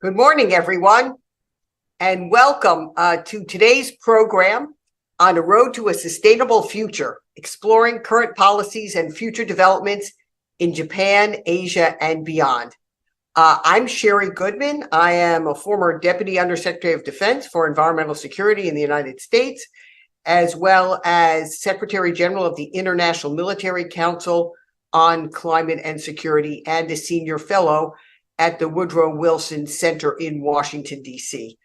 Good morning, everyone, and welcome to today's program on a road to a sustainable future, exploring current policies and future developments in Japan, Asia, and beyond. I'm Sherri Goodman. I am a former Deputy Undersecretary of Defense for Environmental Security in the United States, as well as Secretary General of the International Military Council on Climate and Security and a Senior Fellow at the Woodrow Wilson Center in Washington, D.C.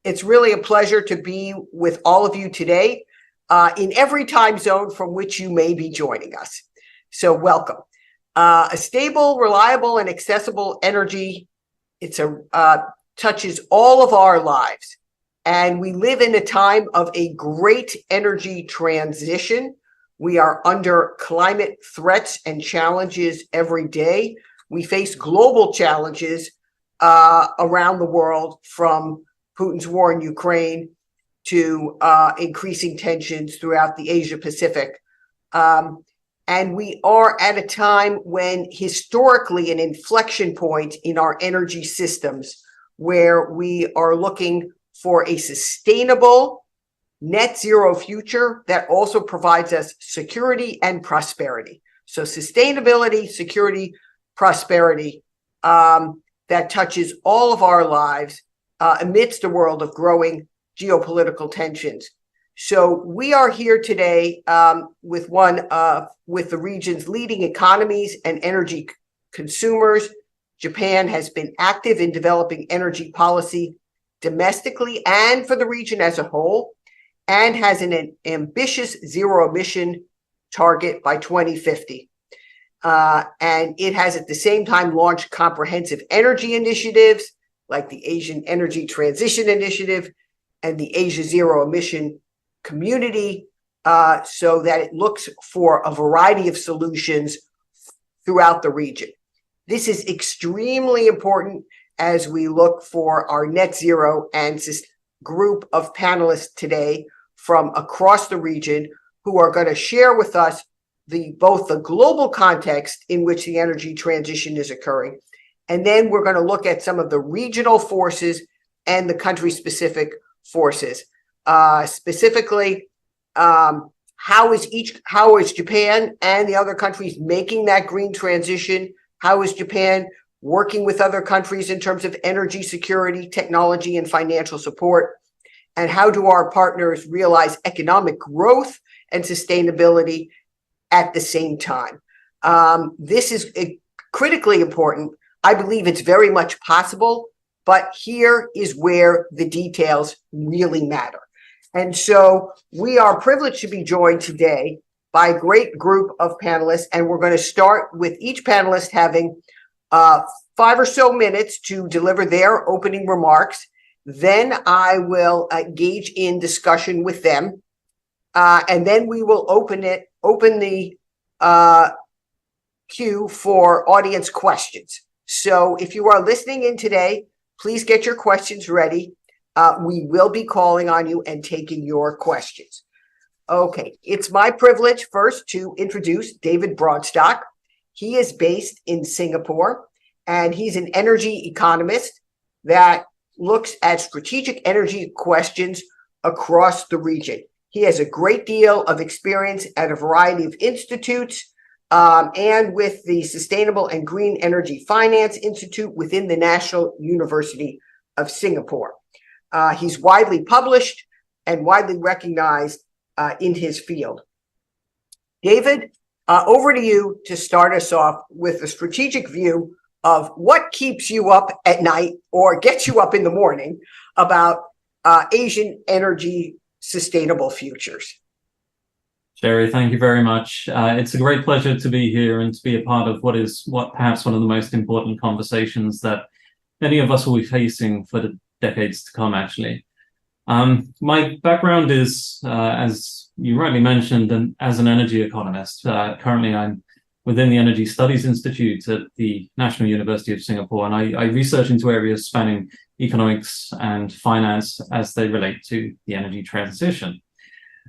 It's really a pleasure to be with all of you today in every time zone from which you may be joining us. So welcome. A stable, reliable, and accessible energy, touches all of our lives. And we live in a time of a great energy transition. We are under climate threats and challenges every day. We face global challenges around the world, from Putin's war in Ukraine to increasing tensions throughout the Asia-Pacific. And we are at a time when historically an inflection point in our energy systems, where we are looking for a sustainable net zero future that also provides us security and prosperity. So sustainability, security, prosperity that touches all of our lives amidst a world of growing geopolitical tensions. So we are here today with the region's leading economies and energy consumers. Japan has been active in developing energy policy domestically and for the region as a whole, and has an ambitious zero emission target by 2050. And it has at the same time launched comprehensive energy initiatives like the Asian Energy Transition Initiative and the Asia Zero Emission Community, so that it looks for a variety of solutions throughout the region. This is extremely important as we look for our net zero and group of panelists today from across the region who are going to share with us both the global context in which the energy transition is occurring, and then we're going to look at some of the regional forces and the country-specific forces. Specifically, how is Japan and the other countries making that green transition? How is Japan working with other countries in terms of energy security, technology, and financial support? And how do our partners realize economic growth and sustainability at the same time? This is critically important. I believe it's very much possible, but here is where the details really matter. And so we are privileged to be joined today by a great group of panelists, and we're going to start with each panelist having 5 or so minutes to deliver their opening remarks. Then I will engage in discussion with them, and then we will open the queue for audience questions. So if you are listening in today, please get your questions ready. We will be calling on you and taking your questions. Okay, it's my privilege first to introduce David Broadstock. He is based in Singapore, and he's an energy economist that looks at strategic energy questions across the region. He has a great deal of experience at a variety of institutes, and with the Sustainable and Green Energy Finance Institute within the National University of Singapore. He's widely published and widely recognized in his field. David, over to you to start us off with a strategic view of what keeps you up at night or gets you up in the morning about Asian energy sustainable futures. Sherri, thank you very much. It's a great pleasure to be here and to be a part of what perhaps one of the most important conversations that many of us will be facing for the decades to come, actually. My background is, as you rightly mentioned, as an energy economist. Currently, I'm within the Energy Studies Institute at the National University of Singapore, and I research into areas spanning economics and finance as they relate to the energy transition.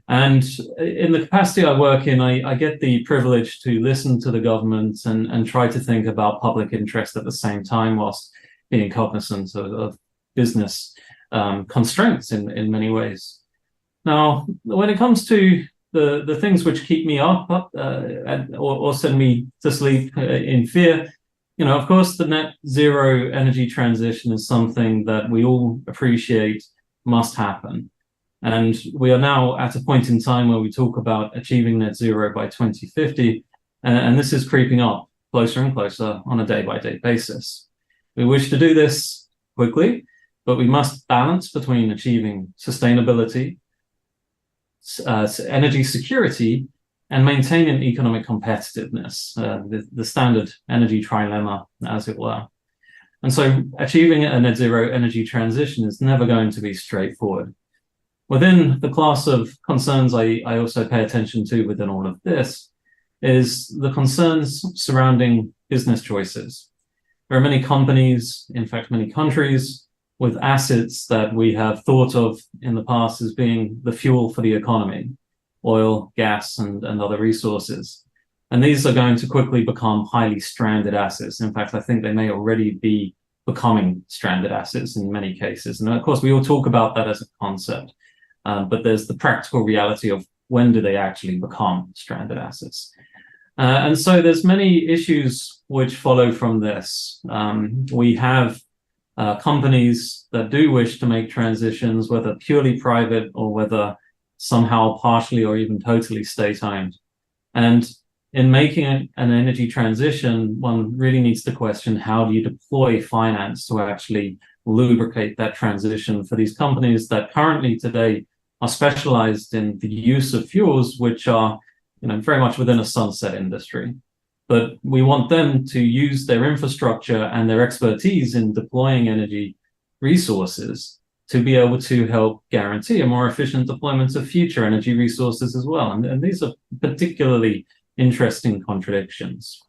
And in the capacity I work in, I get the privilege to listen to the government and try to think about public interest at the same time, whilst being cognizant of business constraints in many ways. Now, when it comes to the things which keep me up or send me to sleep in fear, of course, the net zero energy transition is something that we all appreciate must happen. And we are now at a point in time where we talk about achieving net zero by 2050, and this is creeping up closer and closer on a day-by-day basis. We wish to do this quickly, but we must balance between achieving sustainability, energy security, and maintaining economic competitiveness, the standard energy trilemma, as it were. And so achieving a net zero energy transition is never going to be straightforward. Within the class of concerns I also pay attention to within all of this is the concerns surrounding business choices. There are many companies, in fact, many countries, with assets that we have thought of in the past as being the fuel for the economy, oil, gas, and other resources. And these are going to quickly become highly stranded assets. In fact, I think they may already be becoming stranded assets in many cases. And of course, we all talk about that as a concept, but there's the practical reality of when do they actually become stranded assets. And so there's many issues which follow from this. We have companies that do wish to make transitions, whether purely private or whether somehow partially or even totally state-owned. And in making an energy transition, one really needs to question, how do you deploy finance to actually lubricate that transition for these companies that currently today are specialized in the use of fuels which are very much within a sunset industry. But we want them to use their infrastructure and their expertise in deploying energy resources to be able to help guarantee a more efficient deployment of future energy resources as well. And these are particularly interesting contradictions.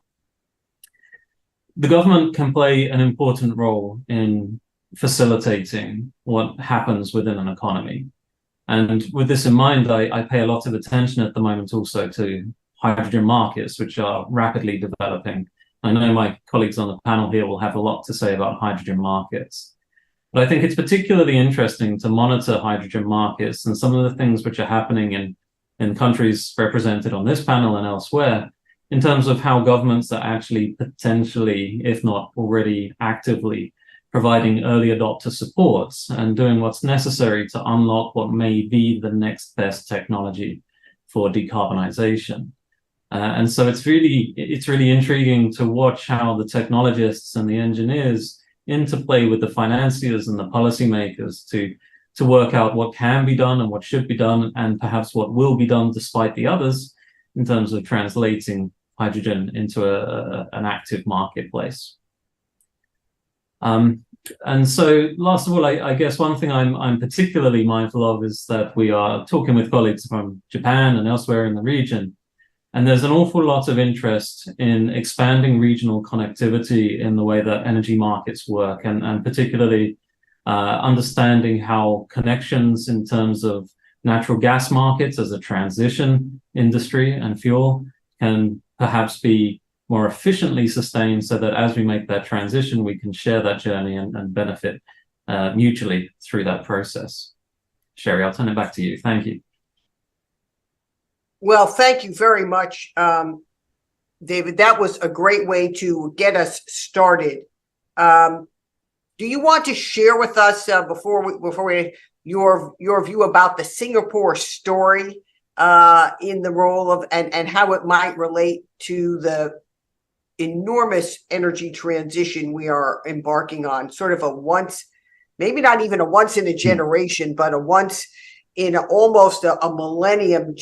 The government can play an important role in facilitating what happens within an economy. And with this in mind, I pay a lot of attention at the moment also to hydrogen markets, which are rapidly developing. I know my colleagues on the panel here will have a lot to say about hydrogen markets. But I think it's particularly interesting to monitor hydrogen markets and some of the things which are happening in countries represented on this panel and elsewhere, in terms of how governments are actually potentially, if not already actively, providing early adopter supports and doing what's necessary to unlock what may be the next best technology for decarbonization. And so it's really intriguing to watch how the technologists and the engineers interplay with the financiers and the policymakers to work out what can be done and what should be done, and perhaps what will be done despite the others in terms of translating hydrogen into an active marketplace. And so last of all, I guess one thing I'm particularly mindful of is that we are talking with colleagues from Japan and elsewhere in the region, and there's an awful lot of interest in expanding regional connectivity in the way that energy markets work, and particularly understanding how connections in terms of natural gas markets as a transition industry and fuel can perhaps be more efficiently sustained, so that as we make that transition, we can share that journey and benefit mutually through that process. Sherri, I'll turn it back to you. Thank you. Well, thank you very much, David. That was a great way to get us started. Do you want to share with us your view about the Singapore story in the role of and how it might relate to the enormous energy transition we are embarking on, sort of a once, maybe not even a once in a generation, but a once in almost a millennium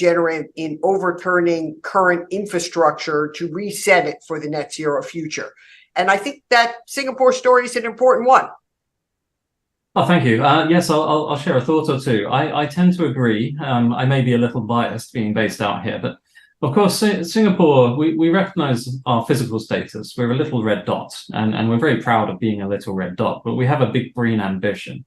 in overturning current infrastructure to reset it for the net zero future. And I think that Singapore story is an important one. Oh, thank you. Yes, I'll share a thought or two. I tend to agree. I may be a little biased being based out here, but of course, Singapore, we recognize our physical status. We're a little red dot, and we're very proud of being a little red dot, but we have a big green ambition.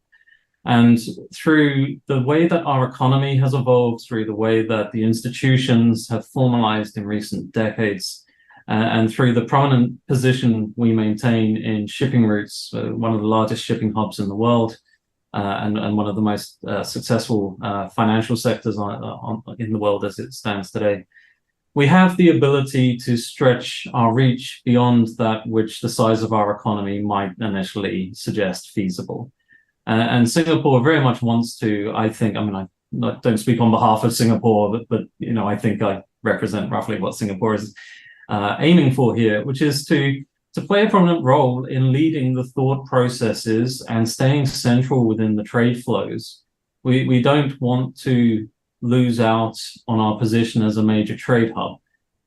And through the way that our economy has evolved, through the way that the institutions have formalized in recent decades, And through the prominent position we maintain in shipping routes, one of the largest shipping hubs in the world, and one of the most successful financial sectors in the world as it stands today, we have the ability to stretch our reach beyond that which the size of our economy might initially suggest feasible. And Singapore very much wants to, I think, I mean, I don't speak on behalf of Singapore, but you know, I think I represent roughly what Singapore is aiming for here, which is to play a prominent role in leading the thought processes and staying central within the trade flows. We don't want to lose out on our position as a major trade hub,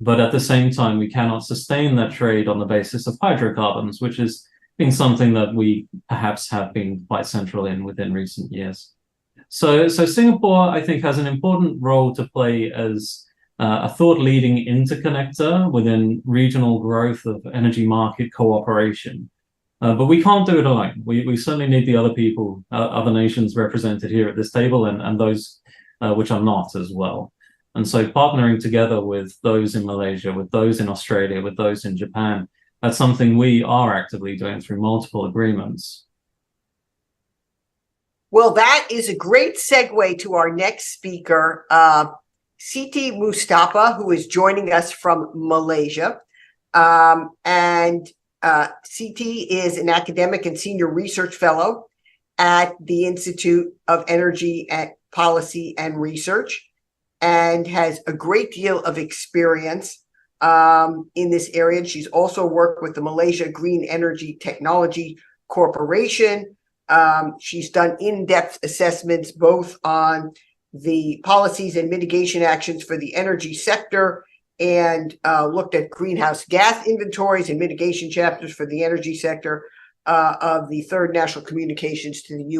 but at the same time, we cannot sustain that trade on the basis of hydrocarbons, which has been something that we perhaps have been quite central in within recent years. So Singapore, I think, has an important role to play as a thought-leading interconnector within regional growth of energy market cooperation. But we can't do it alone. We certainly need the other people, other nations represented here at this table, and those which are not as well. And so partnering together with those in Malaysia, with those in Australia, with those in Japan, that's something we are actively doing through multiple agreements. Well, that is a great segue to our next speaker, Siti Mustapa, who is joining us from Malaysia. Siti is an academic and senior research fellow at the Institute of Energy Policy and Research, and has a great deal of experience in this area. She's also worked with the Malaysia Green Energy Technology Corporation. She's done in-depth assessments both on the policies and mitigation actions for the energy sector, and looked at greenhouse gas inventories and mitigation chapters for the energy sector of the Third National Communications to the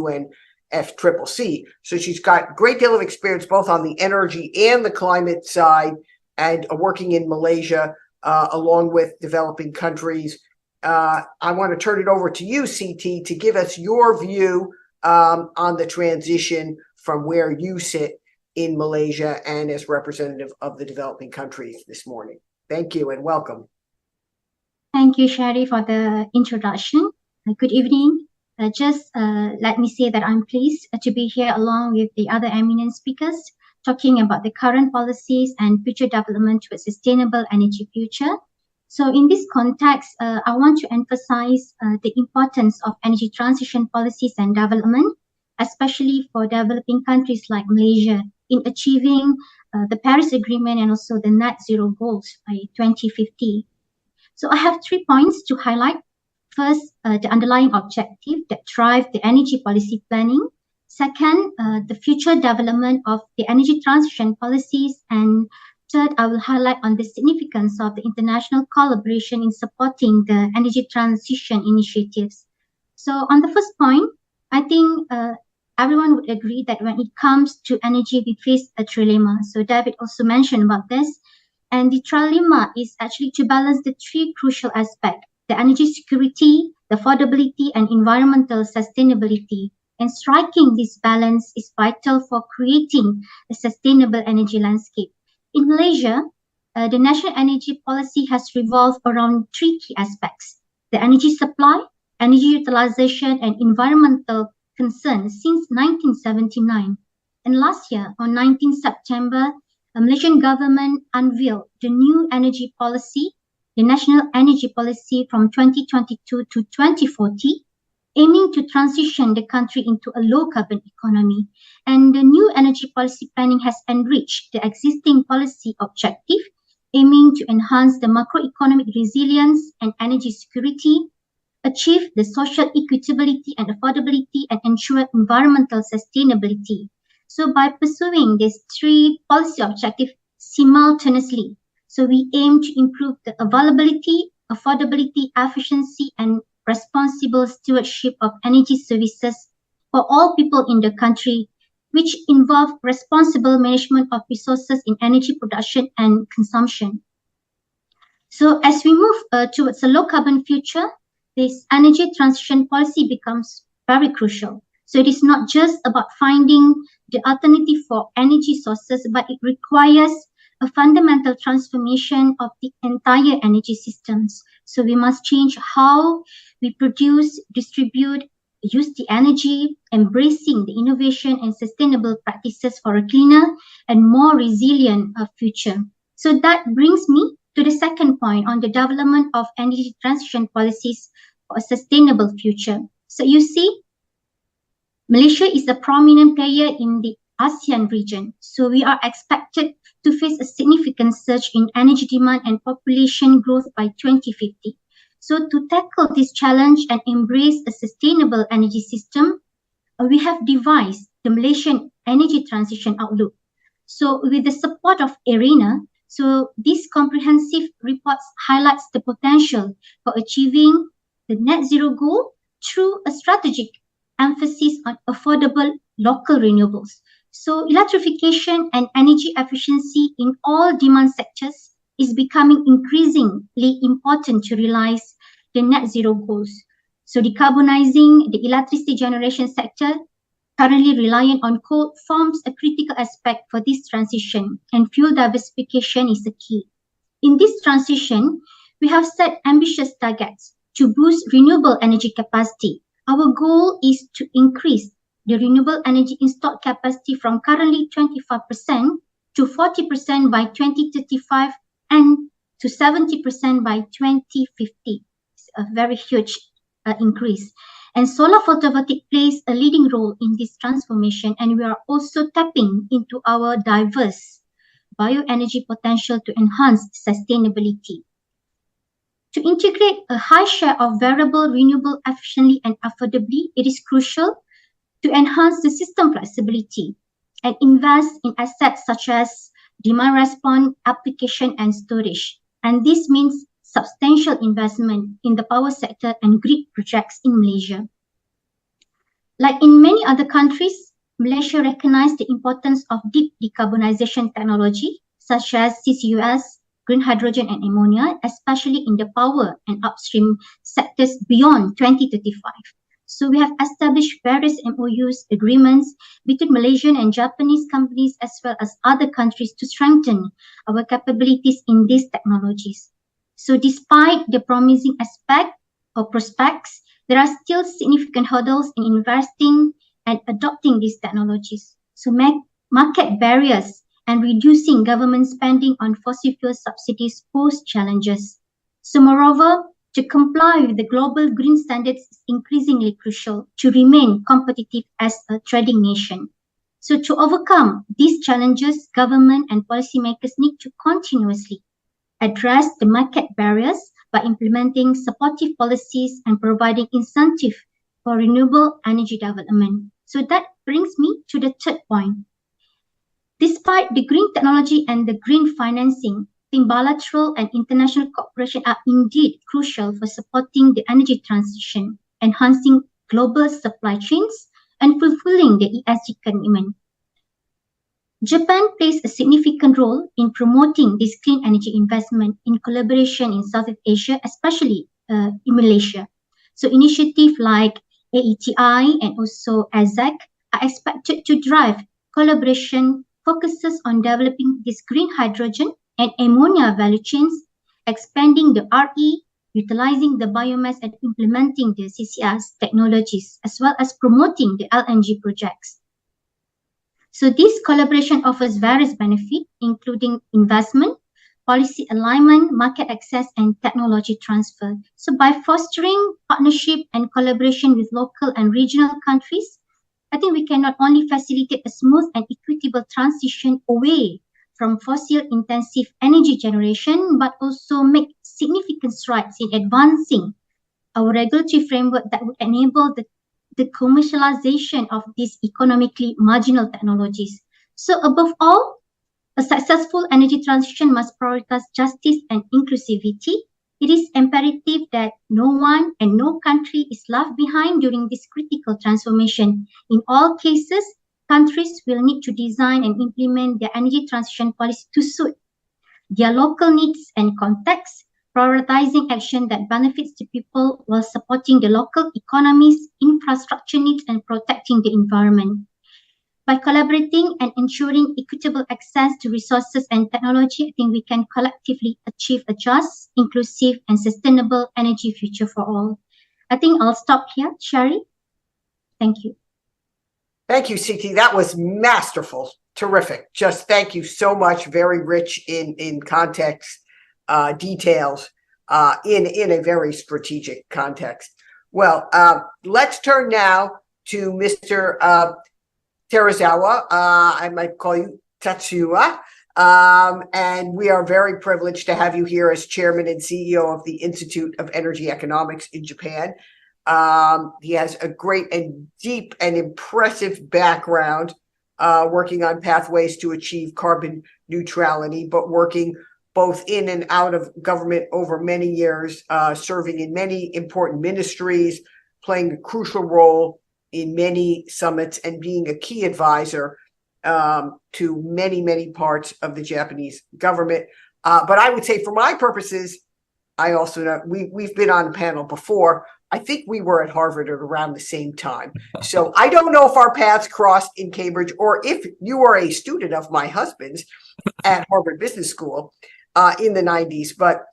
UNFCCC. So she's got a great deal of experience both on the energy and the climate side, and working in Malaysia along with developing countries. I want to turn it over to you, Siti, to give us your view on the transition from where you sit in Malaysia and as representative of the developing countries this morning. Thank you and welcome. Thank you, Sherri, for the introduction. Good evening. Just let me say that I'm pleased to be here along with the other eminent speakers talking about the current policies and future development towards sustainable energy future. So in this context, I want to emphasize the importance of energy transition policies and development, especially for developing countries like Malaysia in achieving the Paris Agreement and also the net zero goals by 2050. So I have 3 points to highlight. First, the underlying objective that drive the energy policy planning. Second, the future development of the energy transition policies. And third, I will highlight on the significance of the international collaboration in supporting the energy transition initiatives. So on the first point, I think everyone would agree that when it comes to energy, we face a trilemma. So David also mentioned about this. And the trilemma is actually to balance the 3 crucial aspects: the energy security, the affordability, and environmental sustainability. And striking this balance is vital for creating a sustainable energy landscape. In Malaysia, the national energy policy has revolved around 3 key aspects: the energy supply, energy utilization, and environmental concerns since 1979. And last year, on 19 September, the Malaysian government unveiled the new energy policy, the National Energy Policy from 2022 to 2040, aiming to transition the country into a low-carbon economy. And the new energy policy planning has enriched the existing policy objective, aiming to enhance the macroeconomic resilience and energy security, achieve the social equitability and affordability, and ensure environmental sustainability. So by pursuing these 3 policy objectives simultaneously, so we aim to improve the availability, affordability, efficiency, and responsible stewardship of energy services for all people in the country, which involve responsible management of resources in energy production and consumption. So as we move towards a low-carbon future, this energy transition policy becomes very crucial. So it is not just about finding the alternative for energy sources, but it requires a fundamental transformation of the entire energy systems. So we must change how we produce, distribute, use the energy, embracing the innovation and sustainable practices for a cleaner and more resilient future. So that brings me to the second point on the development of energy transition policies for a sustainable future. So you see, Malaysia is a prominent player in the ASEAN region. So we are expected to face a significant surge in energy demand and population growth by 2050. So to tackle this challenge and embrace a sustainable energy system, we have devised the Malaysian Energy Transition Outlook. So with the support of ARENA, so this comprehensive report highlights the potential for achieving the net zero goal through a strategic emphasis on affordable local renewables. So electrification and energy efficiency in all demand sectors is becoming increasingly important to realize the net zero goals. So decarbonizing the electricity generation sector, currently reliant on coal, forms a critical aspect for this transition, and fuel diversification is the key. In this transition, we have set ambitious targets to boost renewable energy capacity. Our goal is to increase the renewable energy installed capacity from currently 25% to 40% by 2035 and to 70% by 2050. It's a very huge increase. And solar photovoltaic plays a leading role in this transformation, and we are also tapping into our diverse bioenergy potential to enhance sustainability. To integrate a high share of variable renewable efficiently and affordably, it is crucial to enhance the system flexibility and invest in assets such as demand response, application, and storage. And this means substantial investment in the power sector and grid projects in Malaysia. Like in many other countries, Malaysia recognized the importance of deep decarbonization technology such as CCUS, green hydrogen and ammonia, especially in the power and upstream sectors beyond 2035. So we have established various MOUs, agreements between Malaysian and Japanese companies as well as other countries to strengthen our capabilities in these technologies. So despite the promising aspect or prospects, there are still significant hurdles in investing and adopting these technologies. So market barriers and reducing government spending on fossil fuel subsidies pose challenges. So moreover, to comply with the global green standards is increasingly crucial to remain competitive as a trading nation. So to overcome these challenges, government and policymakers need to continuously address the market barriers by implementing supportive policies and providing incentive for renewable energy development. So that brings me to the third point. Despite the green technology and the green financing, I think bilateral and international cooperation are indeed crucial for supporting the energy transition, enhancing global supply chains, and fulfilling the ESG commitment. Japan plays a significant role in promoting this clean energy investment in collaboration in Southeast Asia, especially in Malaysia. So initiatives like AETI and also AZEC are expected to drive collaboration focuses on developing this green hydrogen and ammonia value chains, expanding the RE, utilizing the biomass and implementing the CCS technologies, as well as promoting the LNG projects. So this collaboration offers various benefits, including investment, policy alignment, market access, and technology transfer. So by fostering partnership and collaboration with local and regional countries, I think we can not only facilitate a smooth and equitable transition away from fossil-intensive energy generation, but also make significant strides in advancing our regulatory framework that would enable the commercialization of these economically marginal technologies. So above all, a successful energy transition must prioritize justice and inclusivity. It is imperative that no one and no country is left behind during this critical transformation. In all cases, countries will need to design and implement their energy transition policy to suit their local needs and contexts, prioritizing action that benefits the people while supporting the local economies, infrastructure needs, and protecting the environment. By collaborating and ensuring equitable access to resources and technology, I think we can collectively achieve a just, inclusive, and sustainable energy future for all. I think I'll stop here, Sherri. Thank you. Thank you, Siti. That was masterful. Terrific. Just thank you so much. Very rich in context, details, in a very strategic context. Well, let's turn now to Mr. Terazawa. I might call you Tatsuya. And we are very privileged to have you here as chairman and CEO of the Institute of Energy Economics in Japan. He has a great and deep and impressive background working on pathways to achieve carbon neutrality, but working both in and out of government over many years, serving in many important ministries, playing a crucial role in many summits, and being a key advisor to many, many parts of the Japanese government. But I would say for my purposes, I also know we've been on a panel before. I think we were at Harvard at around the same time. So I don't know if our paths crossed in Cambridge or if you were a student of my husband's at Harvard Business School in the 90s. But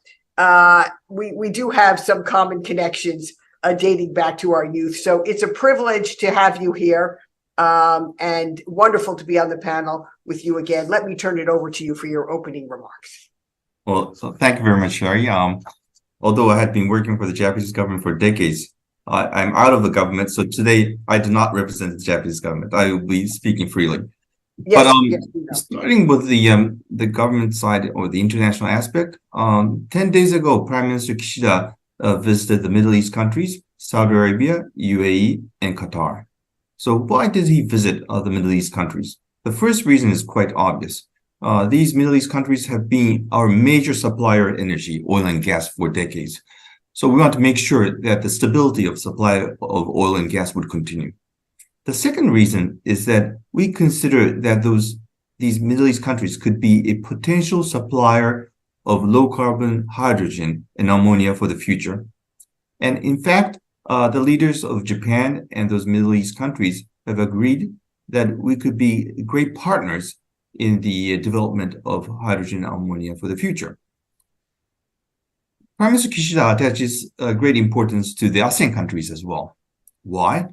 we do have some common connections dating back to our youth. So it's a privilege to have you here and wonderful to be on the panel with you again. Let me turn it over to you for your opening remarks. Well, so thank you very much, Sherri. Although I had been working for the Japanese government for decades, I'm out of the government. So today I do not represent the Japanese government. I will be speaking freely. Yes, But yes, starting with the government side or the international aspect, 10 days ago, Prime Minister Kishida visited the Middle East countries, Saudi Arabia, UAE, and Qatar. So why did he visit the Middle East countries? The first reason is quite obvious. These Middle East countries have been our major supplier of energy, oil and gas, for decades. So we want to make sure that the stability of supply of oil and gas would continue. The second reason is that we consider that these Middle East countries could be a potential supplier of low-carbon hydrogen and ammonia for the future. And in fact, the leaders of Japan and those Middle East countries have agreed that we could be great partners in the development of hydrogen and ammonia for the future. Prime Minister Kishida attaches great importance to the ASEAN countries as well. Why?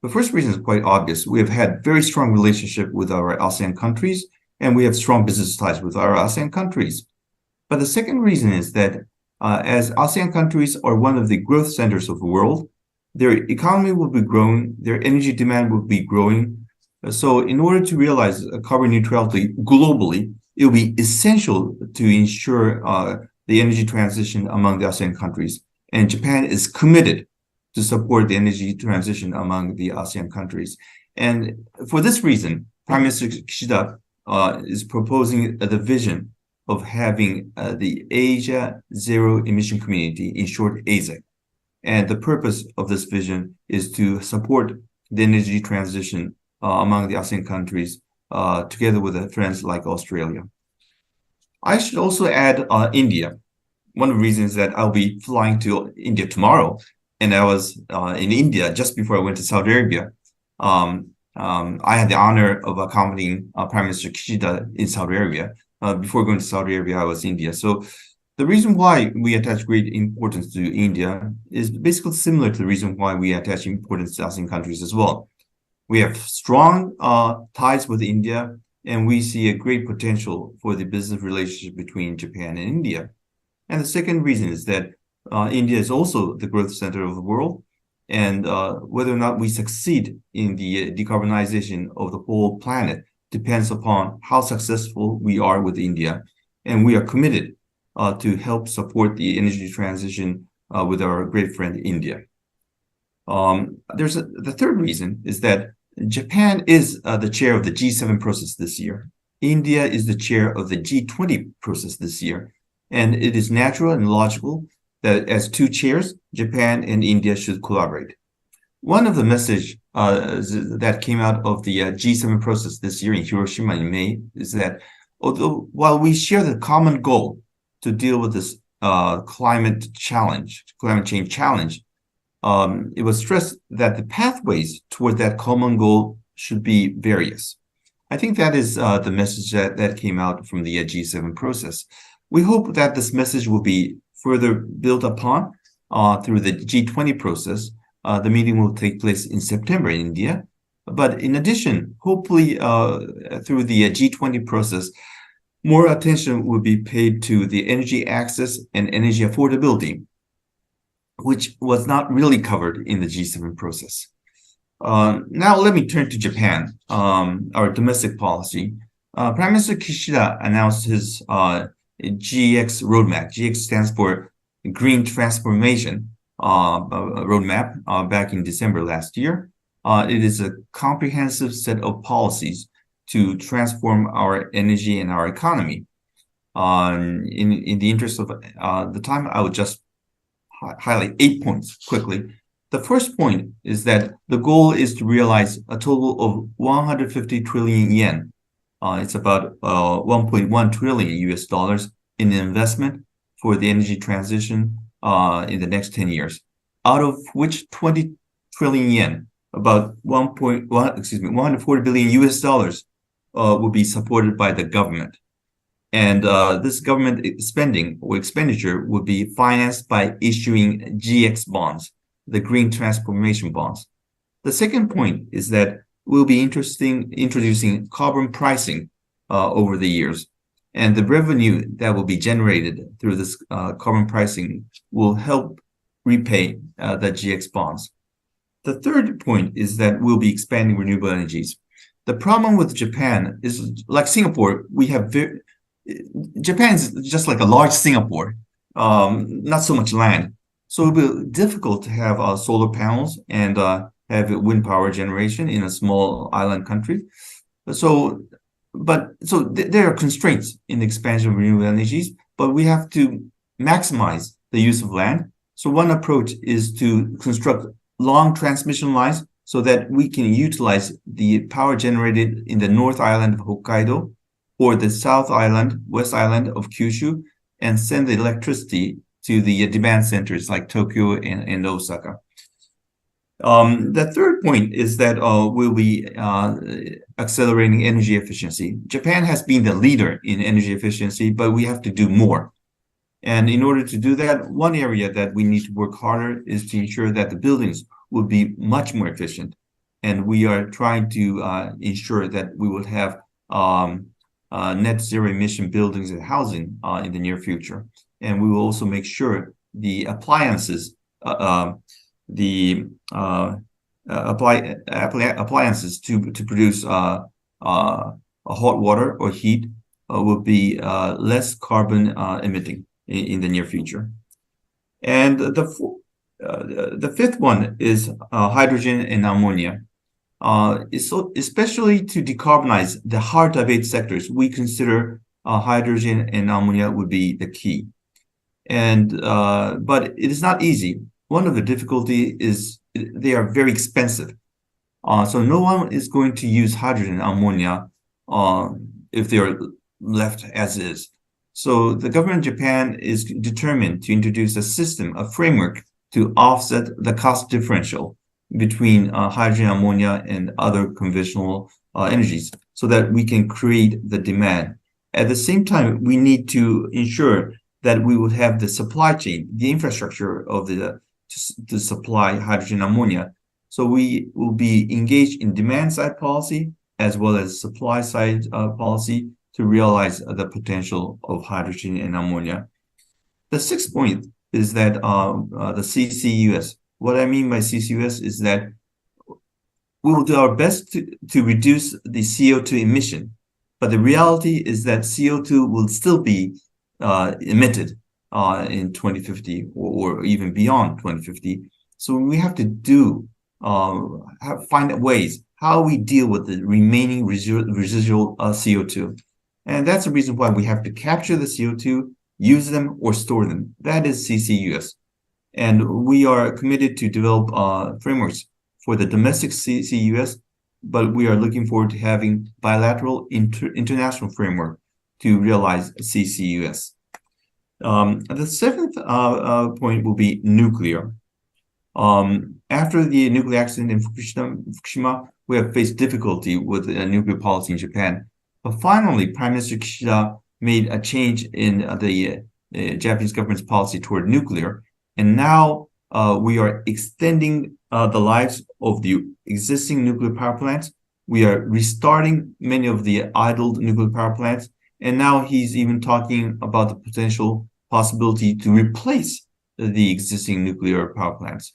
The first reason is quite obvious. We have had very strong relationship with our ASEAN countries, and we have strong business ties with our ASEAN countries. But the second reason is that as ASEAN countries are one of the growth centers of the world, their economy will be growing, their energy demand will be growing. So in order to realize carbon neutrality globally, it will be essential to ensure the energy transition among the ASEAN countries. And Japan is committed to support the energy transition among the ASEAN countries. And for this reason, Prime Minister Kishida is proposing the vision of having the Asia Zero Emission Community, in short, AZEC. And the purpose of this vision is to support the energy transition among the ASEAN countries, together with friends like Australia. I should also add India. One of the reasons is that I'll be flying to India tomorrow, and I was in India just before I went to Saudi Arabia. I had the honor of accompanying Prime Minister Kishida in Saudi Arabia. Before going to Saudi Arabia, I was in India. So the reason why we attach great importance to India is basically similar to the reason why we attach importance to ASEAN countries as well. We have strong ties with India, and we see a great potential for the business relationship between Japan and India. And the second reason is that India is also the growth center of the world, and whether or not we succeed in the decarbonization of the whole planet depends upon how successful we are with India. And we are committed to help support the energy transition with our great friend India. The third reason is that Japan is the chair of the G7 process this year. India is the chair of the G20 process this year. And it is natural and logical that as two chairs, Japan and India should collaborate. One of the messages that came out of the G7 process this year in Hiroshima in May is that while we share the common goal to deal with this climate change challenge, it was stressed that the pathways toward that common goal should be various. I think that is the message that came out from the G7 process. We hope that this message will be further built upon through the G20 process. The meeting will take place in September in India. But in addition, hopefully through the G20 process, more attention will be paid to the energy access and energy affordability, which was not really covered in the G7 process. Now let me turn to Japan, our domestic policy. Prime Minister Kishida announced his GX roadmap. GX stands for Green Transformation roadmap back in December last year. It is a comprehensive set of policies to transform our energy and our economy. In the interest of the time, I would just highlight 8 points quickly. The first point is that the goal is to realize a total of 150 trillion yen. It's about 1.1 trillion US dollars in investment for the energy transition in the next 10 years, out of which 20 trillion yen, about 140 billion US dollars will be supported by the government. And this government spending or expenditure will be financed by issuing GX bonds, the green transformation bonds. The second point is that we'll be introducing carbon pricing over the years. And the revenue that will be generated through this carbon pricing will help repay the GX bonds. The third point is that we'll be expanding renewable energies. The problem with Japan is, like Singapore, Japan is just like a large Singapore, not so much land. So it'll be difficult to have solar panels and have wind power generation in a small island country. So there are constraints in the expansion of renewable energies, but we have to maximize the use of land. So one approach is to construct long transmission lines so that we can utilize the power generated in the North Island of Hokkaido or the South Island, West Island of Kyushu, and send the electricity to the demand centers like Tokyo and Osaka. The third point is that we'll be accelerating energy efficiency. Japan has been the leader in energy efficiency, but we have to do more. And in order to do that, one area that we need to work harder is to ensure that the buildings will be much more efficient. And we are trying to ensure that we will have net zero emission buildings and housing in the near future. And we will also make sure the appliances, appliances to produce hot water or heat will be less carbon emitting in the near future. And the fifth one is hydrogen and ammonia. Especially to decarbonize the hard-to-abate sectors, we consider hydrogen and ammonia would be the key. And but it is not easy. One of the difficulty is they are very expensive. So no one is going to use hydrogen and ammonia if they are left as is. So the government of Japan is determined to introduce a system, a framework to offset the cost differential between hydrogen, ammonia, and other conventional energies so that we can create the demand. At the same time, we need to ensure that we would have the supply chain, the infrastructure of to supply hydrogen, ammonia. So we will be engaged in demand side policy as well as supply side policy to realize the potential of hydrogen and ammonia. The sixth point is that the CCUS. What I mean by CCUS is that we will do our best to reduce the CO2 emission, but the reality is that CO2 will still be emitted in 2050 or even beyond 2050. So we have to find ways how we deal with the remaining residual CO2. And that's the reason why we have to capture the CO2, use them, or store them. That is CCUS. And we are committed to develop frameworks for the domestic CCUS, but we are looking forward to having bilateral international framework to realize CCUS. The seventh point will be nuclear. After the nuclear accident in Fukushima, we have faced difficulty with nuclear policy in Japan. But finally, Prime Minister Kishida made a change in the Japanese government's policy toward nuclear. And now we are extending the lives of the existing nuclear power plants. We are restarting many of the idled nuclear power plants. And now he's even talking about the potential possibility to replace the existing nuclear power plants.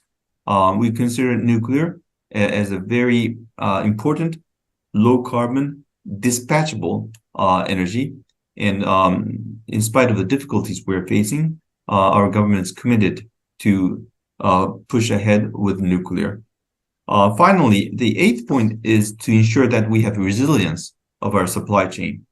We consider nuclear as a very important, low carbon, dispatchable energy. And in spite of the difficulties we're facing, our government is committed to push ahead with nuclear. Finally, the eighth point is to ensure that we have resilience of our supply chain.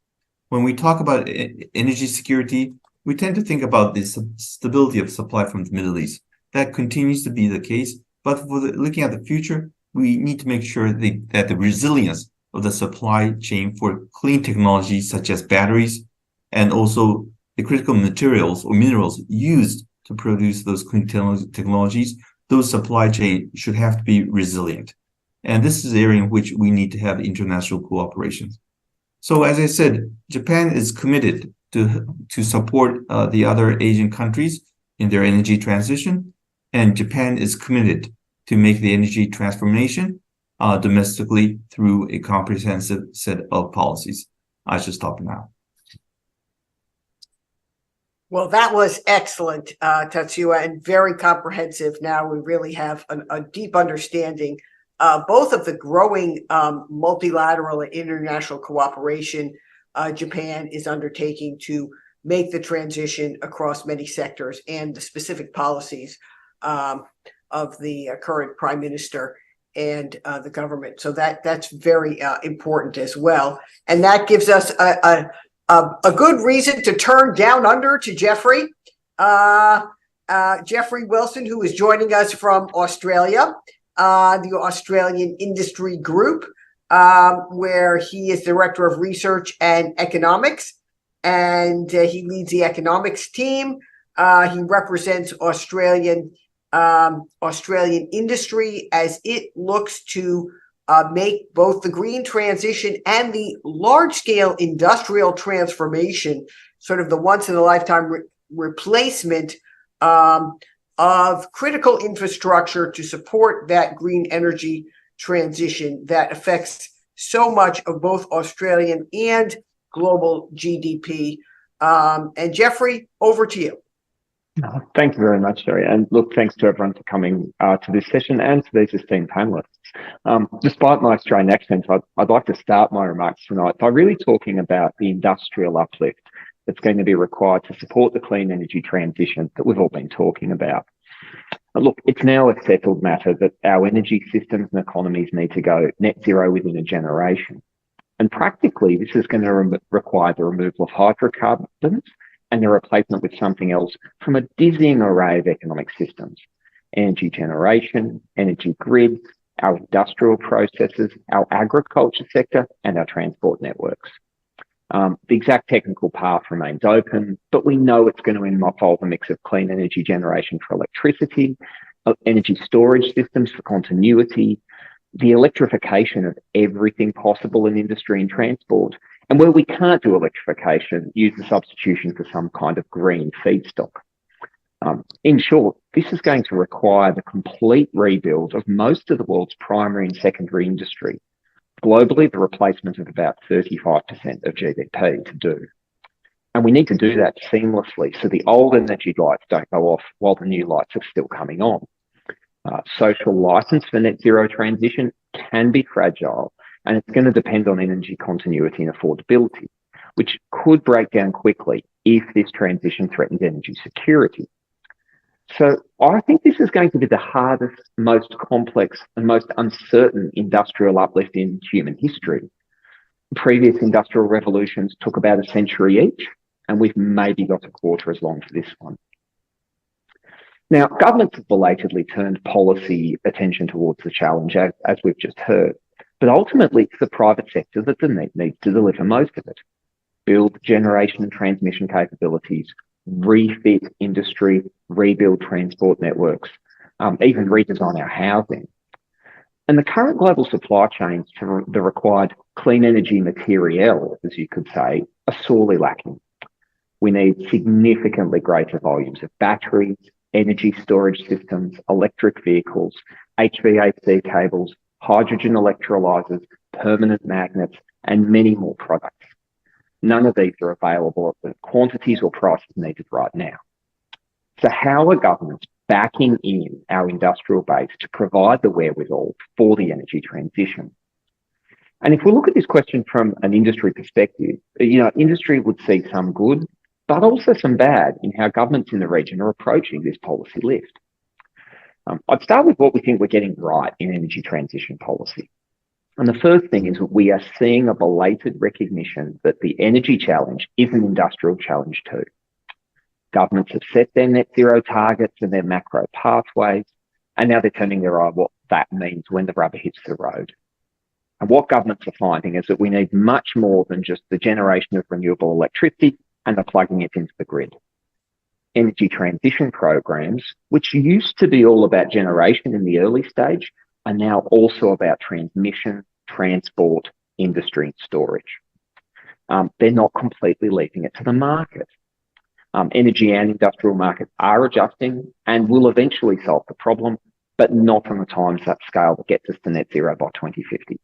When we talk about energy security, we tend to think about the stability of supply from the Middle East. That continues to be the case, but for looking at the future, we need to make sure that the resilience of the supply chain for clean technologies such as batteries and also the critical materials or minerals used to produce those clean technologies, those supply chain should have to be resilient. And this is the area in which we need to have international cooperation. So as I said, Japan is committed to support the other Asian countries in their energy transition, and Japan is committed to make the energy transformation domestically through a comprehensive set of policies. I should stop now. Well, that was excellent, Tatsuya, and very comprehensive. Now we really have a deep understanding both of the growing multilateral and international cooperation Japan is undertaking to make the transition across many sectors and the specific policies of the current prime minister and the government. So that's very important as well. And that gives us a good reason to turn down under to Jeffrey. Jeffrey Wilson, who is joining us from Australia, the Australian Industry Group, where he is Director of Research and Economics, and he leads the economics team. He represents Australian industry as it looks to make both the green transition and the large-scale industrial transformation, sort of the once-in-a-lifetime replacement of critical infrastructure to support that green energy transition that affects so much of both Australian and global GDP. And Jeffrey, over to you. Thank you very much, Sherri. And look, thanks to everyone for coming to this session and to these esteemed panelists. Despite my Australian accent, I'd like to start my remarks tonight by really talking about the industrial uplift that's going to be required to support the clean energy transition that we've all been talking about. Look, it's now a settled matter that our energy systems and economies need to go net zero within a generation. And practically, this is going to require the removal of hydrocarbons and their replacement with something else from a dizzying array of economic systems: energy generation, energy grids, our industrial processes, our agriculture sector, and our transport networks. The exact technical path remains open, but we know it's going to involve a mix of clean energy generation for electricity, energy storage systems for continuity, the electrification of everything possible in industry and transport, and where we can't do electrification, use the substitution for some kind of green feedstock. In short, this is going to require the complete rebuild of most of the world's primary and secondary industry. Globally, the replacement of about 35% of GDP to do. And we need to do that seamlessly so the old energy lights don't go off while the new lights are still coming on. Social license for net zero transition can be fragile, and it's going to depend on energy continuity and affordability, which could break down quickly if this transition threatens energy security. So I think this is going to be the hardest, most complex, and most uncertain industrial uplift in human history. Previous industrial revolutions took about a century each, and we've maybe got a quarter as long for this one. Now, governments have belatedly turned policy attention towards the challenge, as we've just heard, but ultimately it's the private sector that needs to deliver most of it. Build generation and transmission capabilities, refit industry, rebuild transport networks. even redesign our housing. And the current global supply chains for the required clean energy material, as you could say, are sorely lacking. We need significantly greater volumes of batteries, energy storage systems, electric vehicles, HVAC cables, hydrogen electrolyzers, permanent magnets, and many more products. None of these are available at the quantities or prices needed right now. So how are governments backing in our industrial base to provide the wherewithal for the energy transition? And if we look at this question from an industry perspective, industry would see some good, but also some bad in how governments in the region are approaching this policy lift. I'd start with what we think we're getting right in energy transition policy. And the first thing is that we are seeing a belated recognition that the energy challenge is an industrial challenge too. Governments have set their net zero targets and their macro pathways, and now they're turning their eye on what that means when the rubber hits the road. And what governments are finding is that we need much more than just the generation of renewable electricity and the plugging it into the grid. Energy transition programs, which used to be all about generation in the early stage, are now also about transmission, transport, industry, and storage. They're not completely leaving it to the market. Energy and industrial markets are adjusting and will eventually solve the problem, but not on a time scale that gets us to net zero by 2050.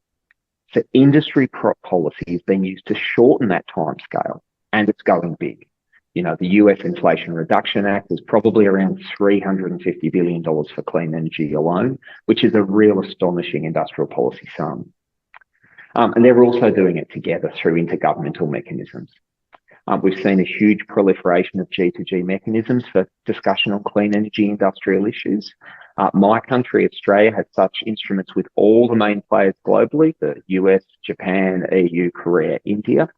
So industry policy is being used to shorten that time scale, and it's going big. The US Inflation Reduction Act is probably around $350 billion for clean energy alone, which is a real astonishing industrial policy sum. And they're also doing it together through intergovernmental mechanisms. We've seen a huge proliferation of G2G mechanisms for discussion on clean energy industrial issues. My country, Australia, has such instruments with all the main players globally, the US, Japan, EU, Korea, India.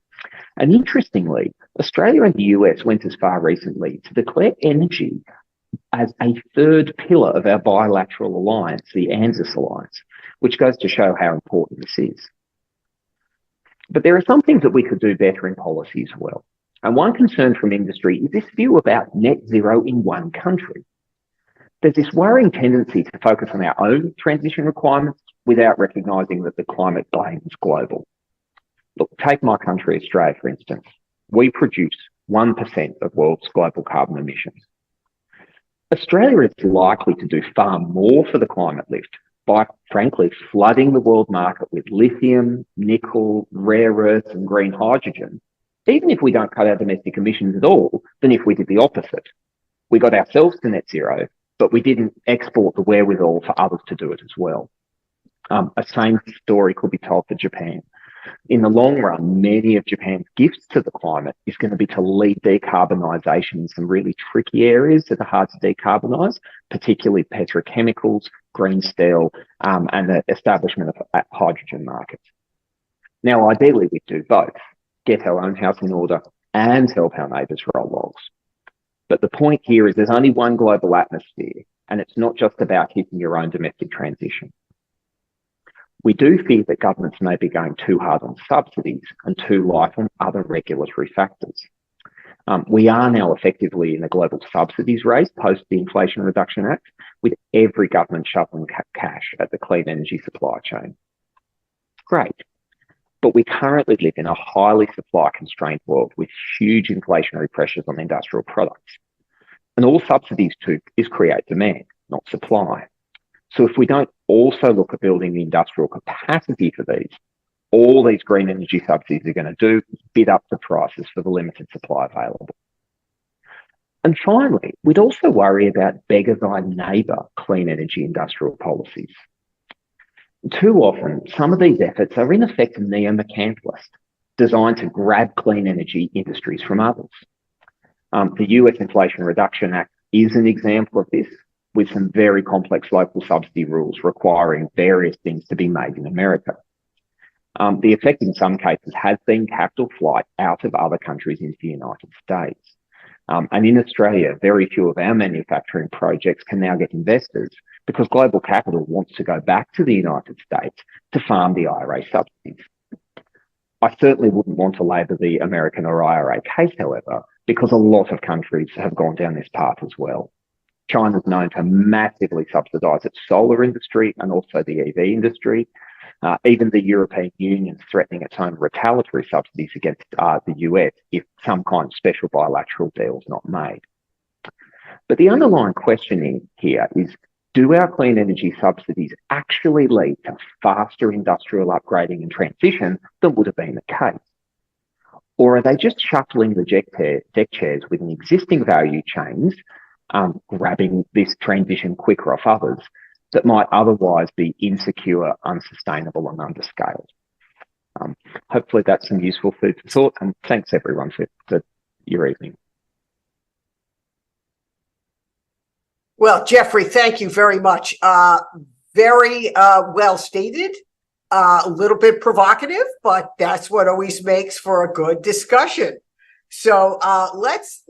And interestingly, Australia and the US went as far recently to declare energy as a third pillar of our bilateral alliance, the ANZUS alliance, which goes to show how important this is. But there are some things that we could do better in policy as well. And one concern from industry is this view about net zero in one country. There's this worrying tendency to focus on our own transition requirements without recognising that the climate blame is global. Look, take my country, Australia, for instance. We produce 1% of world's global carbon emissions. Australia is likely to do far more for the climate lift by, frankly, flooding the world market with lithium, nickel, rare earths, and green hydrogen, even if we don't cut our domestic emissions at all, than if we did the opposite. We got ourselves to net zero, but we didn't export the wherewithal for others to do it as well. A same story could be told for Japan. In the long run, many of Japan's gifts to the climate is going to be to lead decarbonisation in some really tricky areas that are hard to decarbonise, particularly petrochemicals, green steel, and the establishment of hydrogen markets. Now, ideally, we do both, get our own house in order and help our neighbours roll logs. But the point here is there's only one global atmosphere, and it's not just about hitting your own domestic transition. We do fear that governments may be going too hard on subsidies and too light on other regulatory factors. We are now effectively in a global subsidies race post the Inflation Reduction Act, with every government shoveling cash at the clean energy supply chain. Great. But we currently live in a highly supply-constrained world with huge inflationary pressures on industrial products. And all subsidies do is create demand, not supply. So if we don't also look at building the industrial capacity for these, all these green energy subsidies are going to do is bid up the prices for the limited supply available. And finally, we'd also worry about beggar thy neighbour clean energy industrial policies. Too often, some of these efforts are in effect neo-mercantilist, designed to grab clean energy industries from others. The US Inflation Reduction Act is an example of this, with some very complex local subsidy rules requiring various things to be made in America. The effect in some cases has been capital flight out of other countries into the United States. And in Australia, very few of our manufacturing projects can now get investors because global capital wants to go back to the United States to farm the IRA subsidies. I certainly wouldn't want to labour the American or IRA case, however, because a lot of countries have gone down this path as well. China's known to massively subsidize its solar industry and also the EV industry. Even the European Union is threatening its own retaliatory subsidies against the US if some kind of special bilateral deal is not made. But the underlying questioning here is, do our clean energy subsidies actually lead to faster industrial upgrading and transition than would have been the case? Or are they just shuffling the deck chairs within existing value chains, grabbing this transition quicker off others that might otherwise be insecure, unsustainable, and underscaled? Hopefully that's some useful food for thought, and thanks everyone for your evening. Well, Jeffrey, thank you very much. Very well stated. A little bit provocative, but that's what always makes for a good discussion. So let's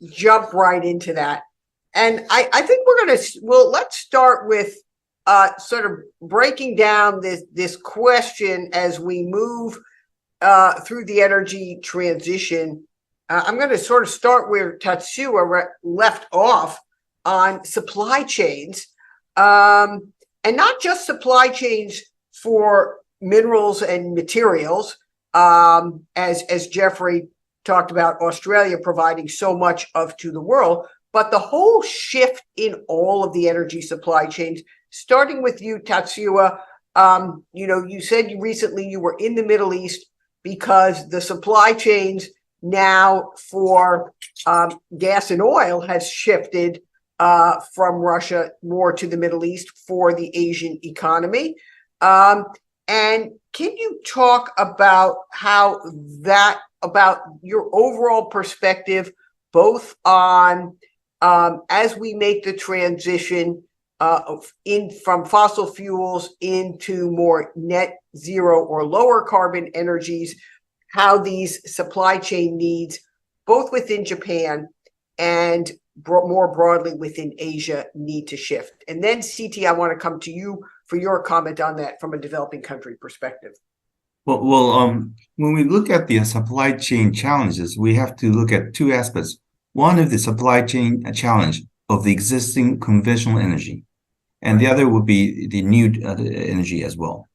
jump right into that. And I think let's start with sort of breaking down this question as we move through the energy transition. I'm going to sort of start where Tatsuya left off on supply chains, and not just supply chains for minerals and materials, as Jeffrey talked about Australia providing so much of to the world, but the whole shift in all of the energy supply chains, starting with you, Tatsuya. You said recently you were in the Middle East because the supply chains now for gas and oil has shifted from Russia more to the Middle East for the Asian economy. And can you talk about about your overall perspective, both on as we make the transition from fossil fuels into more net zero or lower carbon energies, how these supply chain needs, both within Japan and more broadly within Asia, need to shift? And then, Siti, I want to come to you for your comment on that from a developing country perspective. Well, when we look at the supply chain challenges, we have to look at two aspects. One is the supply chain challenge of the existing conventional energy, and the other would be the new energy as well.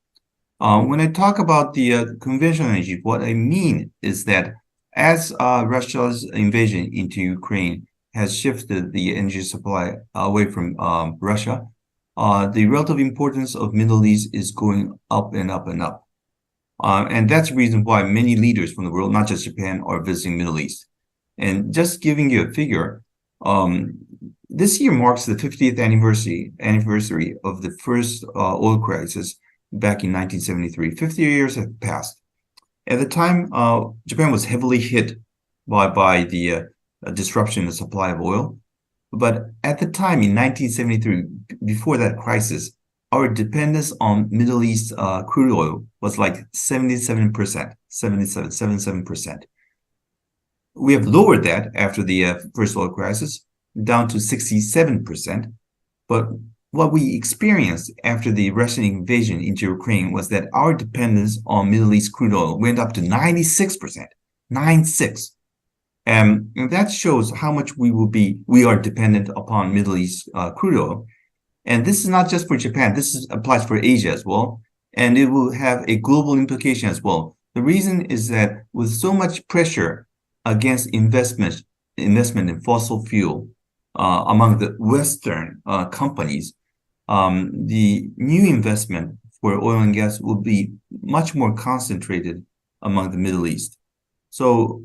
When I talk about the conventional energy, what I mean is that as Russia's invasion into Ukraine has shifted the energy supply away from Russia, the relative importance of Middle East is going up and up and up. And that's the reason why many leaders from the world, not just Japan, are visiting Middle East. And just giving you a figure, this year marks the 50th anniversary of the first oil crisis back in 1973. 50 years have passed. At the time, Japan was heavily hit by the disruption in the supply of oil. But at the time in 1973, before that crisis, our dependence on Middle East crude oil was like 77%. We have lowered that after the first oil crisis down to 67%. But what we experienced after the Russian invasion into Ukraine was that our dependence on Middle East crude oil went up to 96%, 96. And that shows how much we are dependent upon Middle East crude oil. And this is not just for Japan. This applies for Asia as well. And it will have a global implication as well. The reason is that with so much pressure against investment in fossil fuel among the Western companies, the new investment for oil and gas will be much more concentrated among the Middle East. So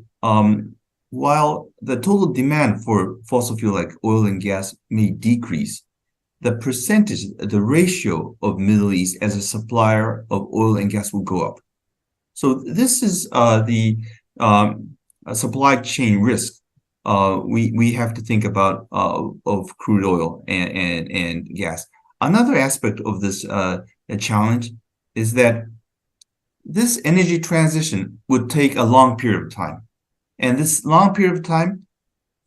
while the total demand for fossil fuel like oil and gas may decrease, the percentage, the ratio of Middle East as a supplier of oil and gas will go up. So this is the supply chain risk we have to think about of crude oil and gas. Another aspect of this challenge is that this energy transition would take a long period of time. And this long period of time,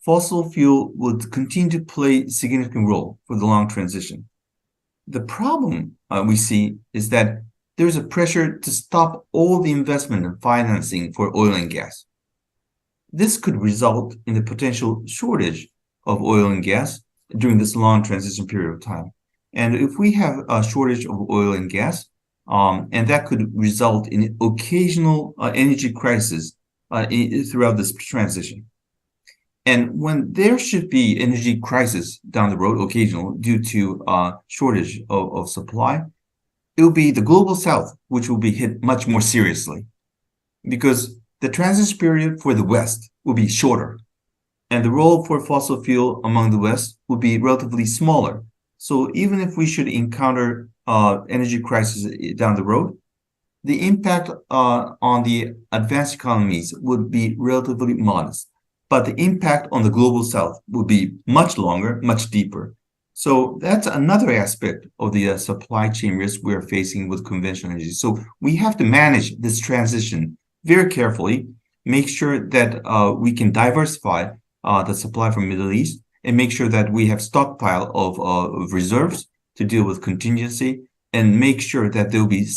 fossil fuel would continue to play a significant role for the long transition. The problem we see is that there's a pressure to stop all the investment and financing for oil and gas. This could result in the potential shortage of oil and gas during this long transition period of time. And if we have a shortage of oil and gas, and that could result in occasional energy crisis throughout this transition. And when there should be energy crisis down the road, occasional, due to shortage of supply, it will be the global south which will be hit much more seriously, because the transition period for the West will be shorter, and the role for fossil fuel among the West will be relatively smaller. So even if we should encounter energy crisis down the road, the impact on the advanced economies would be relatively modest, but the impact on the global south would be much longer, much deeper. So that's another aspect of the supply chain risk we're facing with conventional energy. So we have to manage this transition very carefully, make sure that we can diversify the supply from Middle East, and make sure that we have stockpile of reserves to deal with contingency, and make sure that there will be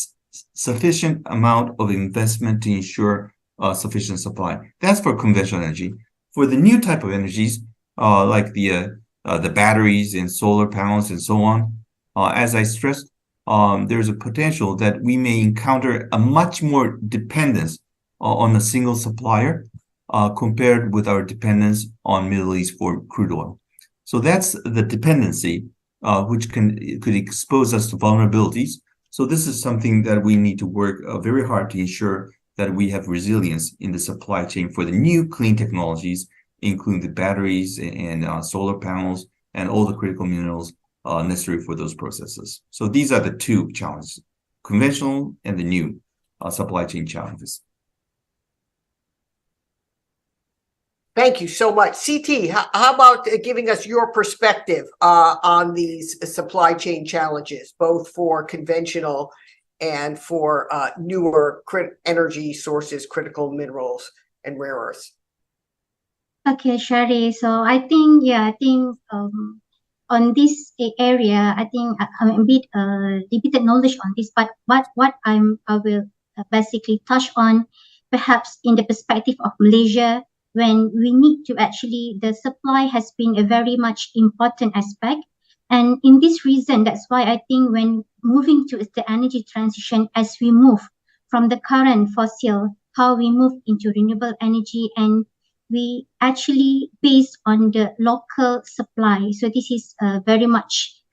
sufficient amount of investment to ensure sufficient supply. That's for conventional energy. For the new type of energies, like the batteries and solar panels and so on, as I stressed, there's a potential that we may encounter a much more dependence on a single supplier compared with our dependence on Middle East for crude oil. So that's the dependency which could expose us to vulnerabilities. So this is something that we need to work very hard to ensure that we have resilience in the supply chain for the new clean technologies, including the batteries and solar panels and all the critical minerals necessary for those processes. So these are the two challenges, conventional and the new supply chain challenges. Thank you so much. CT, how about giving us your perspective on these supply chain challenges, both for conventional and for newer energy sources, critical minerals and rare earths? Okay, Sherri. So I think on this area, I think I'm a bit limited knowledge on this, but what I will basically touch on, perhaps in the perspective of Malaysia, when we need to actually, the supply has been a very much important aspect. And in this reason, that's why I think when moving to the energy transition, as we move from the current fossil, how we move into renewable energy, and we actually based on the local supply. So this is very much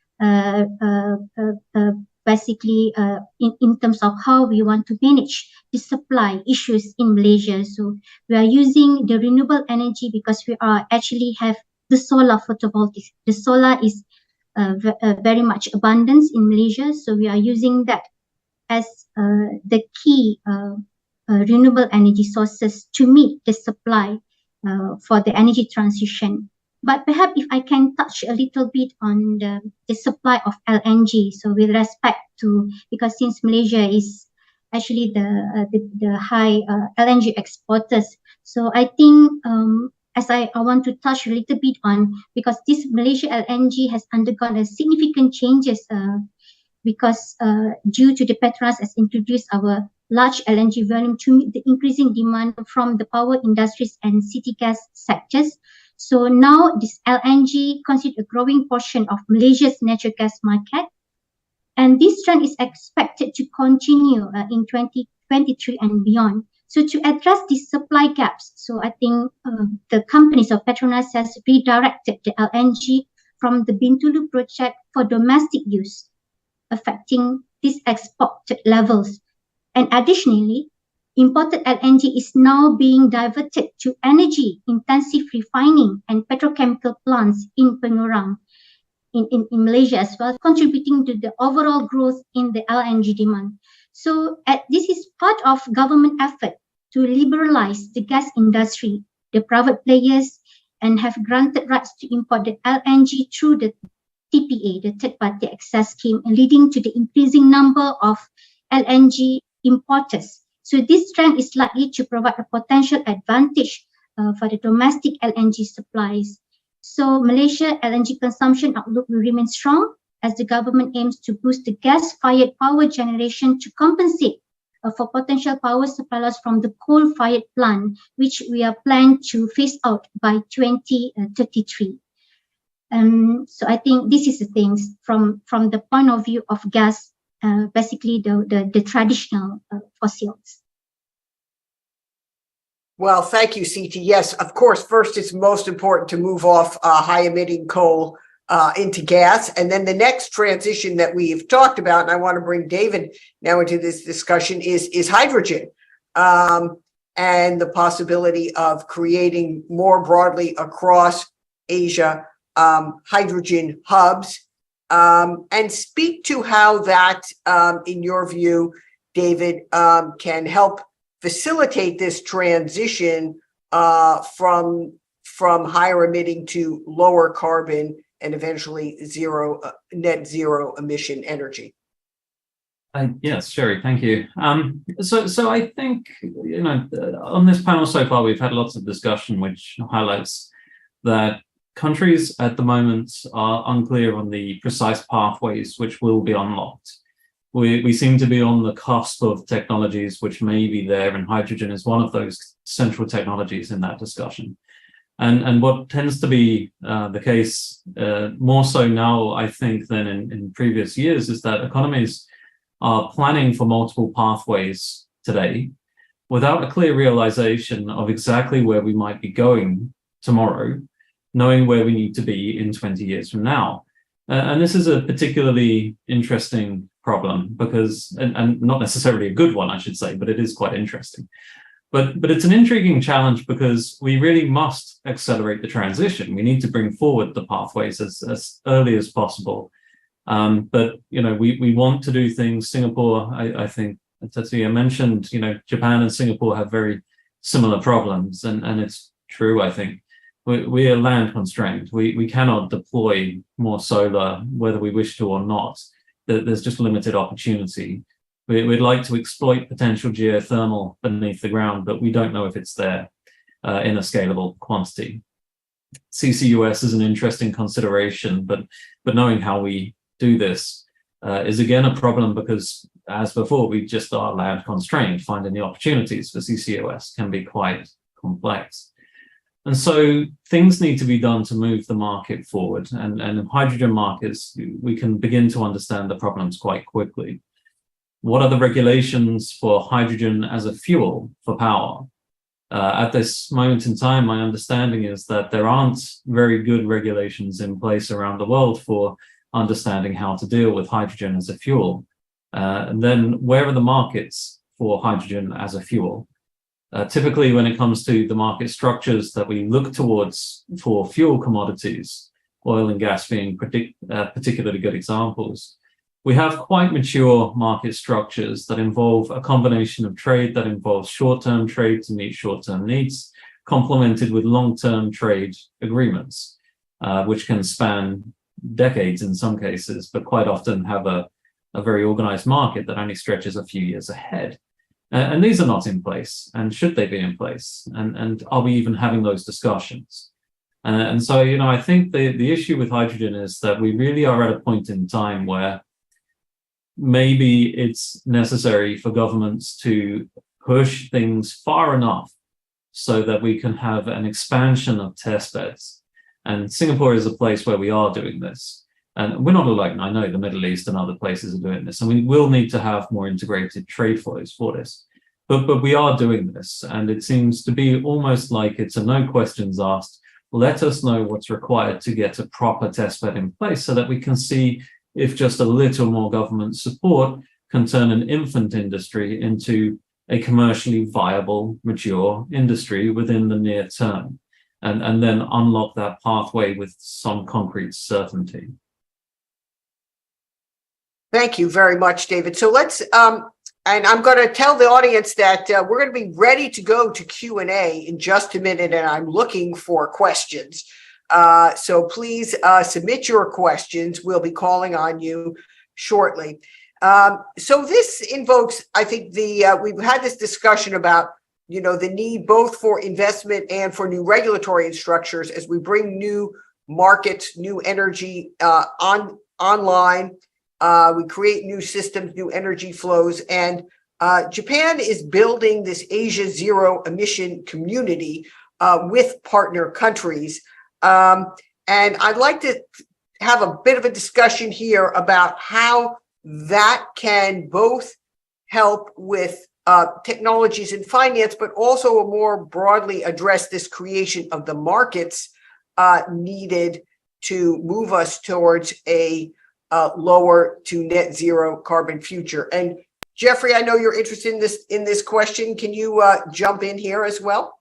basically in terms of how we want to manage the supply issues in Malaysia. So we are using the renewable energy because we are actually have the solar photovoltaics. The solar is very much abundance in Malaysia. So we are using that as the key renewable energy sources to meet the supply for the energy transition. But perhaps if I can touch a little bit on the supply of LNG. So with respect to, because since Malaysia is actually the high LNG exporters, so I think as I want to touch a little bit on, because this Malaysia LNG has undergone a significant changes because due to the Petronas has introduced our large LNG volume to meet the increasing demand from the power industries and city gas sectors. So now this LNG constitutes a growing portion of Malaysia's natural gas market. And this trend is expected to continue in 2023 and beyond. So to address these supply gaps, so I think the companies of Petronas has redirected the LNG from the Bintulu project for domestic use, affecting these export levels. And additionally, imported LNG is now being diverted to energy-intensive refining and petrochemical plants in Pengerang, in Malaysia as well, contributing to the overall growth in the LNG demand. So this is part of government effort to liberalize the gas industry. The private players and have granted rights to import the LNG through the TPA, the third-party access scheme, leading to the increasing number of LNG importers. So this trend is likely to provide a potential advantage for the domestic LNG supplies. So Malaysia LNG consumption outlook will remain strong as the government aims to boost the gas-fired power generation to compensate for potential power supply loss from the coal-fired plant, which we are planned to phase out by 2033. So I think this is the things from the point of view of gas, basically the traditional fossils. Well, thank you, Siti. Yes, of course, first it's most important to move off high-emitting coal into gas. And then the next transition that we've talked about, and I want to bring David now into this discussion, is hydrogen and the possibility of creating more broadly across Asia hydrogen hubs. And speak to how that, in your view, David, can help facilitate this transition from higher emitting to lower carbon and eventually net zero emission energy. Yes, Sherri, thank you. So I think, on this panel so far, we've had lots of discussion which highlights that countries at the moment are unclear on the precise pathways which will be unlocked. We seem to be on the cusp of technologies which may be there, and hydrogen is one of those central technologies in that discussion. And what tends to be the case, more so now, I think, than in previous years, is that economies are planning for multiple pathways today without a clear realization of exactly where we might be going tomorrow, knowing where we need to be in 20 years from now. And this is a particularly interesting problem because, and not necessarily a good one, I should say, but it is quite interesting. But it's an intriguing challenge because we really must accelerate the transition. We need to bring forward the pathways as early as possible. But, we want to do things. Singapore, I think Tatsuya mentioned, Japan and Singapore have very similar problems. And it's true, I think. We are land constrained. We cannot deploy more solar, whether we wish to or not. There's just limited opportunity. We'd like to exploit potential geothermal beneath the ground, but we don't know if it's there in a scalable quantity. CCUS is an interesting consideration, but knowing how we do this is again a problem because, as before, we just are land constrained. Finding the opportunities for CCUS can be quite complex. And so things need to be done to move the market forward. And in hydrogen markets, we can begin to understand the problems quite quickly. What are the regulations for hydrogen as a fuel for power? At this moment in time, my understanding is that there aren't very good regulations in place around the world for understanding how to deal with hydrogen as a fuel. And then where are the markets for hydrogen as a fuel? Typically, when it comes to the market structures that we look towards for fuel commodities, oil and gas being particularly good examples, we have quite mature market structures that involve a combination of trade that involves short-term trade to meet short-term needs, complemented with long-term trade agreements, which can span decades in some cases, but quite often have a very organized market that only stretches a few years ahead. And these are not in place. And should they be in place? And are we even having those discussions? And so, I think the issue with hydrogen is that we really are at a point in time where maybe it's necessary for governments to push things far enough so that we can have an expansion of test beds. And Singapore is a place where we are doing this. And we're not alone. I know the Middle East and other places are doing this. And we will need to have more integrated trade flows for this. But we are doing this. And it seems to be almost like it's a no questions asked. Let us know what's required to get a proper testbed in place so that we can see if just a little more government support can turn an infant industry into a commercially viable, mature industry within the near term. And then unlock that pathway with some concrete certainty. Thank you very much, David. So let's, and I'm going to tell the audience that we're going to be ready to go to Q&A in just a minute, and I'm looking for questions. So please submit your questions. We'll be calling on you shortly. So this invokes, I think, we've had this discussion about, the need both for investment and for new regulatory structures as we bring new markets, new energy online. We create new systems, new energy flows, and Japan is building this Asia zero emission community with partner countries. And I'd like to have a bit of a discussion here about how that can both help with technologies in finance, but also more broadly address this creation of the markets needed to move us towards a lower to net zero carbon future. And Jeffrey, I know you're interested in this question. Can you jump in here as well?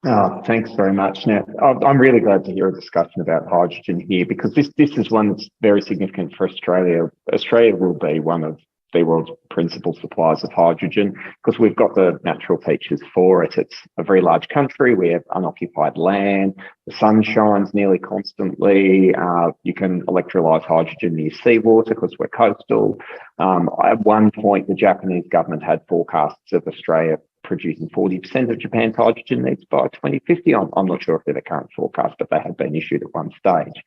Oh, thanks very much, Nat. I'm really glad to hear a discussion about hydrogen here, because this is one that's very significant for Australia. Australia will be one of the world's principal suppliers of hydrogen because we've got the natural features for it. It's a very large country. We have unoccupied land. The sun shines nearly constantly. You can electrolyse hydrogen near seawater because we're coastal. At one point, the Japanese government had forecasts of Australia producing 40% of Japan's hydrogen needs by 2050. I'm not sure if they're the current forecast, but they have been issued at one stage.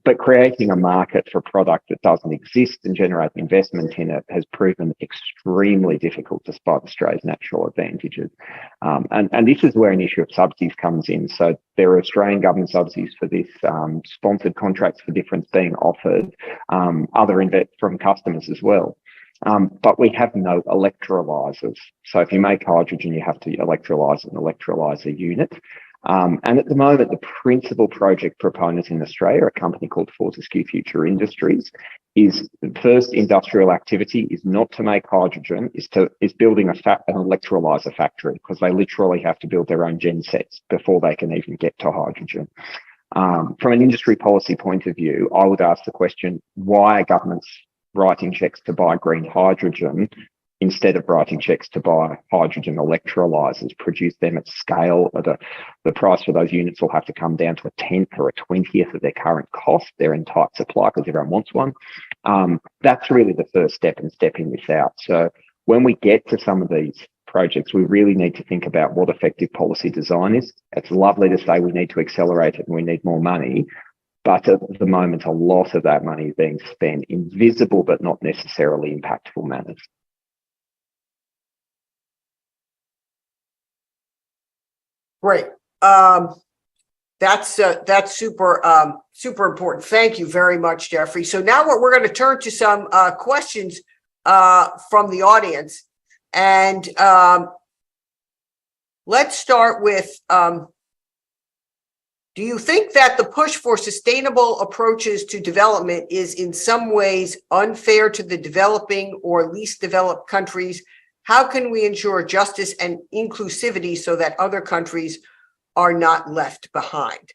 But creating a market for a product that doesn't exist and generating investment in it has proven extremely difficult despite Australia's natural advantages. And this is where an issue of subsidies comes in. So there are Australian government subsidies for this, sponsored contracts for difference being offered, from customers as well. But we have no electrolyzers. So if you make hydrogen, you have to electrolyze an electrolyzer unit. And at the moment, the principal project proponent in Australia, a company called Fortescue Future Industries, is the first industrial activity is not to make hydrogen, is building an electrolyzer factory, because they literally have to build their own gen sets before they can even get to hydrogen. From an industry policy point of view, I would ask the question, why are governments writing checks to buy green hydrogen instead of writing checks to buy hydrogen electrolyzers, produce them at scale? The price for those units will have to come down to a 10th or a 20th of their current cost. They're in tight supply because everyone wants one. That's really the first step in stepping this out. So when we get to some of these projects, we really need to think about what effective policy design is. It's lovely to say we need to accelerate it and we need more money, but at the moment, a lot of that money is being spent in visible but not necessarily impactful manners. Great. That's super important. Thank you very much, Jeffrey. So now we're going to turn to some questions from the audience, and let's start with. Do you think that the push for sustainable approaches to development is in some ways unfair to the developing or least developed countries? How can we ensure justice and inclusivity so that other countries are not left behind?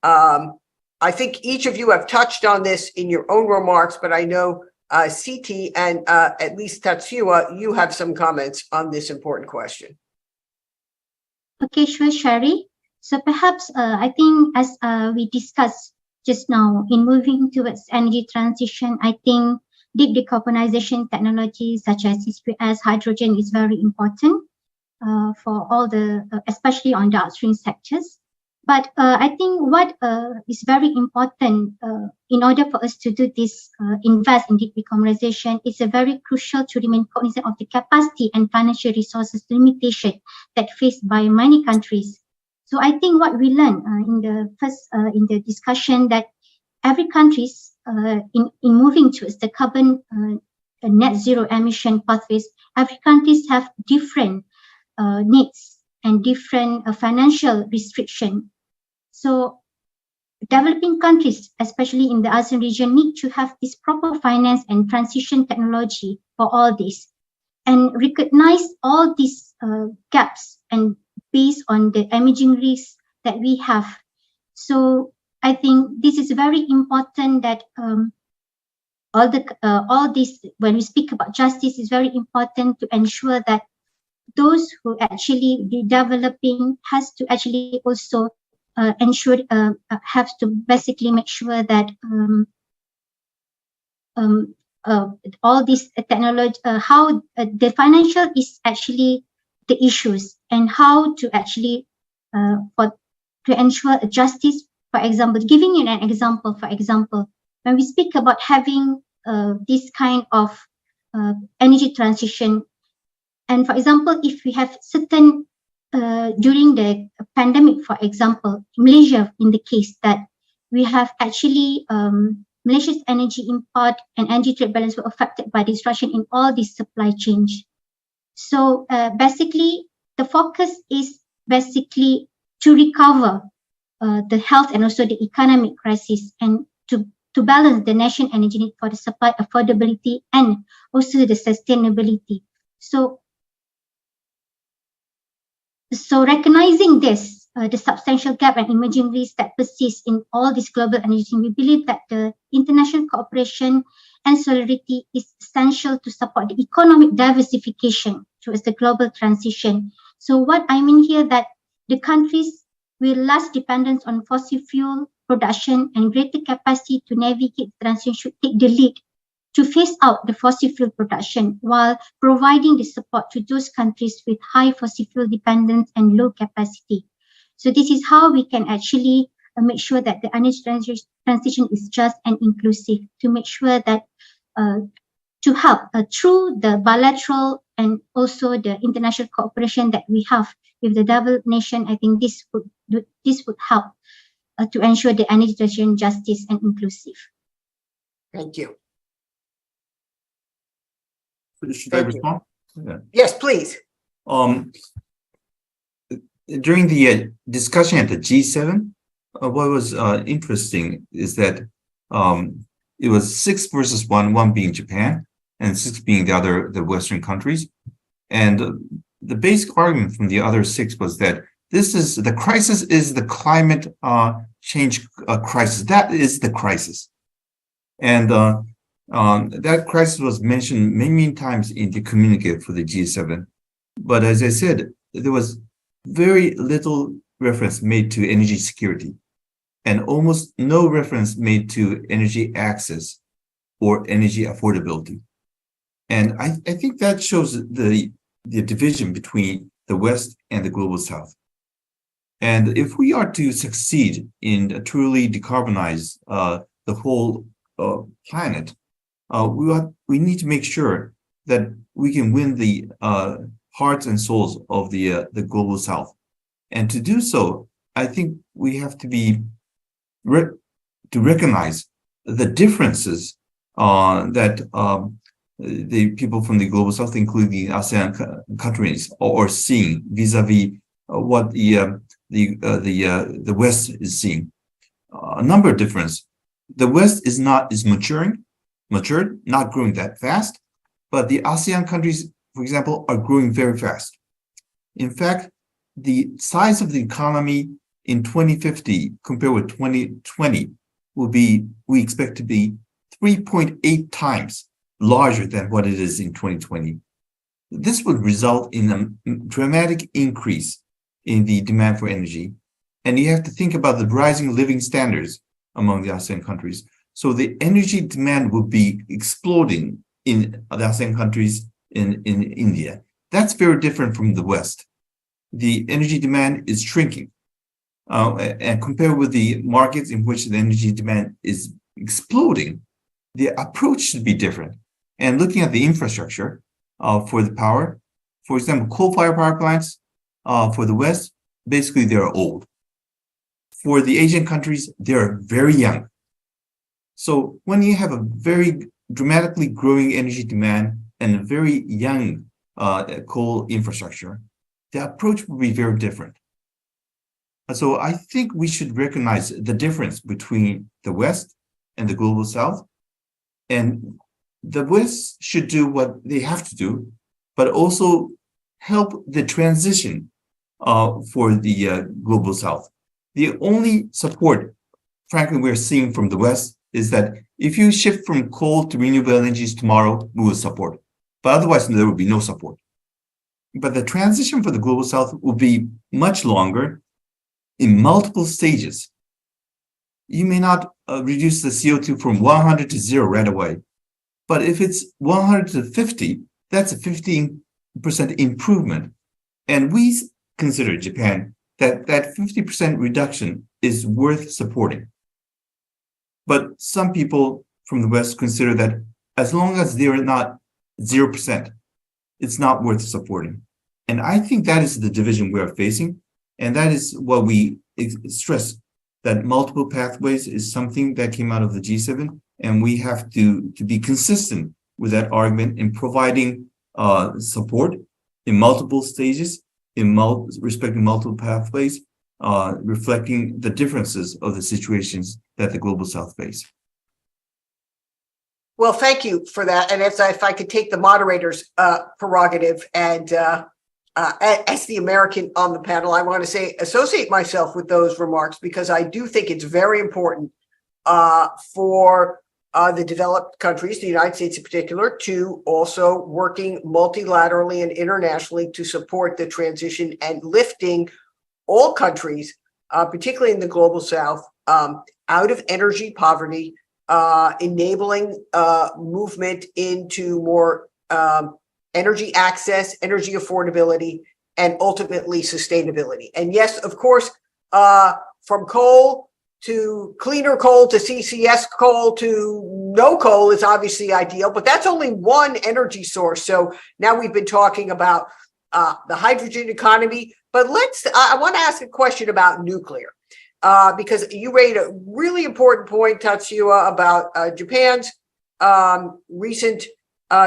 I think each of you have touched on this in your own remarks, but I know Siti and at least Tatsuya, you have some comments on this important question. Okay, sure, Sherri. So perhaps I think as we discussed just now, in moving towards energy transition, I think deep decarbonization technologies such as CCS, hydrogen is very important for all the, especially on the upstream sectors. But I think what is very important in order for us to do this, invest in deep decarbonization, is a very crucial to remain cognizant of the capacity and financial resources limitation that faced by many countries. So I think what we learned in the discussion, that every country's in moving towards the carbon net zero emission pathways, every countries have different needs and different financial restriction. So developing countries, especially in the ASEAN region, need to have this proper finance and transition technology for all this, and recognize all these gaps and based on the emerging risks that we have. So I think this is very important that all this, when we speak about justice, is very important to ensure that those who actually be developing has to actually also ensure, have to basically make sure that all this technology, how the financial is actually the issues, and how to actually to ensure justice. For example, giving you an example, for example, when we speak about having this kind of energy transition, and for example, if we have certain during the pandemic, for example, Malaysia, in the case that we have actually Malaysia's energy import and energy trade balance were affected by disruption in all these supply chains. So basically, the focus is basically to recover the health and also the economic crisis, and to balance the national energy need for the supply affordability and also the sustainability. So recognizing this, the substantial gap and emerging risks that persist in all this global energy, we believe that the international cooperation and solidarity is essential to support the economic diversification towards the global transition. So what I mean here that the countries with less dependence on fossil fuel production and greater capacity to navigate transition should take the lead to phase out the fossil fuel production while providing the support to those countries with high fossil fuel dependence and low capacity. So this is how we can actually make sure that the energy transition is just and inclusive, to make sure that to help through the bilateral and also the international cooperation that we have with the developed nation. I think this would help to ensure the energy transition justice and inclusive. Thank you. Should I respond? Yeah. Yes, please. During the discussion at the G7, what was interesting is that it was 6 versus 1, 1 being Japan and 6 being the Western countries. And the basic argument from the other 6 was that the crisis is the climate change crisis. That is the crisis. And that crisis was mentioned many times in the communique for the G7. But as I said, there was very little reference made to energy security and almost no reference made to energy access or energy affordability. And I think that shows the division between the West and the global South. And if we are to succeed in truly decarbonize the whole planet, we need to make sure that we can win the hearts and souls of the global South. And to do so, I think we have to be to recognize the differences that the people from the global South, including the ASEAN countries, are seeing vis-a-vis what the West is seeing. A number of differences. The West is matured, not growing that fast, but the ASEAN countries, for example, are growing very fast. In fact, the size of the economy in 2050 compared with 2020 we expect to be 3.8 times larger than what it is in 2020. This would result in a dramatic increase in the demand for energy. And you have to think about the rising living standards among the ASEAN countries. So the energy demand would be exploding in the ASEAN countries in India. That's very different from the West. The energy demand is shrinking. And compared with the markets in which the energy demand is exploding, the approach should be different. And looking at the infrastructure for the power, for example, coal-fired power plants for the West, basically they're old. For the Asian countries, they're very young. So when you have a very dramatically growing energy demand and a very young coal infrastructure, the approach will be very different. So I think we should recognize the difference between the West and the global South. And the West should do what they have to do, but also help the transition for the global South. The only support, frankly, we're seeing from the West is that if you shift from coal to renewable energies tomorrow, we will support it. But otherwise, there will be no support. But the transition for the global South will be much longer in multiple stages. You may not reduce the CO2 from 100 to 0 right away. But if it's 100 to 50, that's a 15% improvement. And we consider Japan that 50% reduction is worth supporting. But some people from the West consider that as long as they're not 0%, it's not worth supporting. And I think that is the division we are facing. And that is what we stress that multiple pathways is something that came out of the G7, and we have to be consistent with that argument in providing support in multiple stages, respecting multiple pathways, reflecting the differences of the situations that the global South face. Well, thank you for that. And if I could take the moderator's prerogative and as the American on the panel, I want to say associate myself with those remarks because I do think it's very important for the developed countries, the United States in particular, to also working multilaterally and internationally to support the transition and lifting all countries, particularly in the global South, out of energy poverty, enabling movement into more energy access, energy affordability, and ultimately sustainability. And yes, of course, from coal to cleaner coal to CCS coal to no coal is obviously ideal, but that's only one energy source. So now we've been talking about the hydrogen economy, but I want to ask a question about nuclear. Because you made a really important point, Tatsuya, about Japan's recent